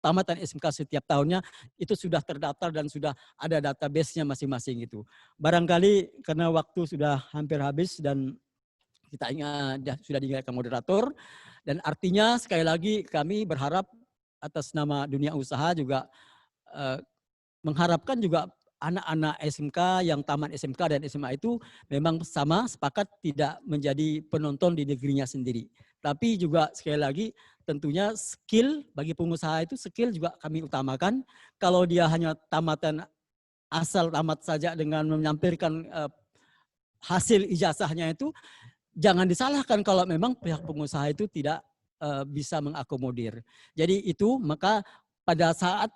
tamatan SMK setiap tahunnya, itu sudah terdaftar dan sudah ada database-nya masing-masing itu. Barangkali karena waktu sudah hampir habis dan kita sudah diingatkan moderator, dan artinya sekali lagi kami berharap atas nama dunia usaha juga mengharapkan juga anak-anak SMK yang tamat SMK dan SMA itu memang sama sepakat tidak menjadi penonton di negerinya sendiri. Tapi juga sekali lagi tentunya skill bagi pengusaha itu skill juga kami utamakan. Kalau dia hanya tamatan asal tamat saja dengan menyampaikan hasil ijazahnya itu, jangan disalahkan kalau memang pihak pengusaha itu tidak bisa mengakomodir. Jadi itu maka pada saat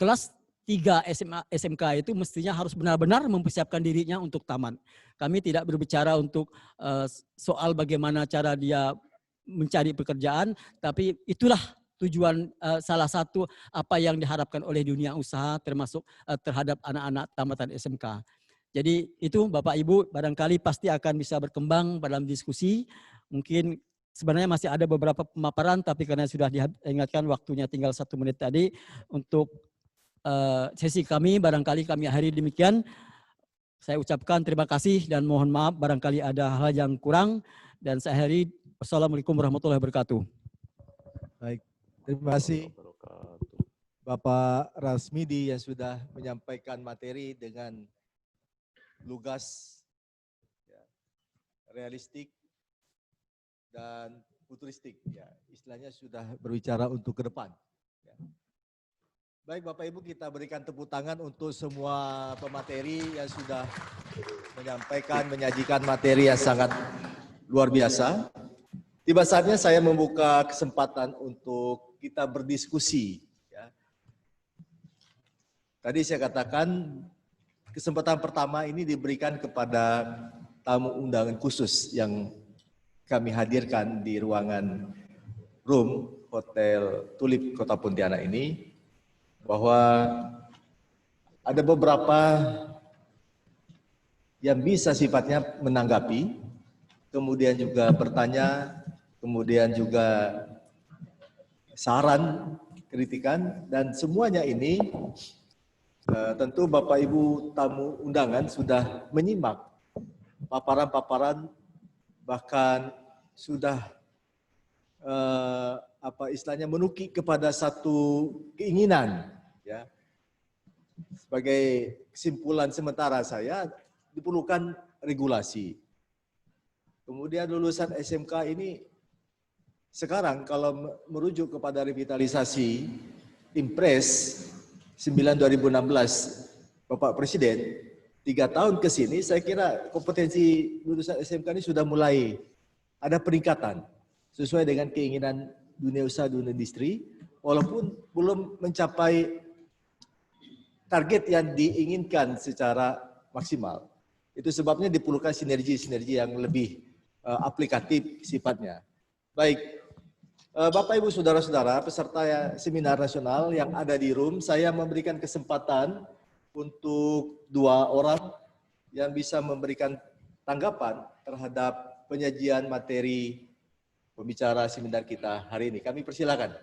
kelas 3 SMK itu mestinya harus benar-benar mempersiapkan dirinya untuk tamat. Kami tidak berbicara untuk soal bagaimana cara dia mencari pekerjaan, tapi itulah tujuan salah satu apa yang diharapkan oleh dunia usaha termasuk terhadap anak-anak tamatan SMK. Jadi itu Bapak Ibu barangkali pasti akan bisa berkembang dalam diskusi. Mungkin sebenarnya masih ada beberapa pemaparan, tapi karena sudah diingatkan waktunya tinggal 1 menit tadi untuk sesi kami, barangkali kami akhiri demikian. Saya ucapkan terima kasih dan mohon maaf barangkali ada hal yang kurang, dan saya akhiri. Assalamualaikum warahmatullahi wabarakatuh. Baik, terima kasih Bapak Rasmidi yang sudah menyampaikan materi dengan lugas, realistik, dan futuristik. Ya, istilahnya sudah berbicara untuk ke depan. Ya. Baik Bapak Ibu, kita berikan tepuk tangan untuk semua pemateri yang sudah menyampaikan, menyajikan materi yang sangat luar biasa. Tiba saatnya saya membuka kesempatan untuk kita berdiskusi. Ya. Tadi saya katakan kesempatan pertama ini diberikan kepada tamu undangan khusus yang kami hadirkan di ruangan room Hotel Tulip Kota Pontianak ini, bahwa ada beberapa yang bisa sifatnya menanggapi, kemudian juga bertanya, kemudian juga saran, kritikan, dan semuanya ini tentu Bapak Ibu tamu undangan sudah menyimak paparan-paparan, bahkan sudah apa istilahnya menukik kepada satu keinginan, ya. Sebagai kesimpulan sementara saya diperlukan regulasi. Kemudian lulusan SMK ini sekarang kalau merujuk kepada revitalisasi Impres 9/2016 Bapak Presiden, 3 tahun ke sini saya kira kompetensi lulusan SMK ini sudah mulai ada peningkatan sesuai dengan keinginan dunia usaha, dunia industri, walaupun belum mencapai target yang diinginkan secara maksimal. Itu sebabnya diperlukan sinergi-sinergi yang lebih aplikatif sifatnya. Baik, Bapak Ibu Saudara-saudara peserta seminar nasional yang ada di room, saya memberikan kesempatan untuk 2 orang yang bisa memberikan tanggapan terhadap penyajian materi pembicara seminar kita hari ini. Kami persilakan.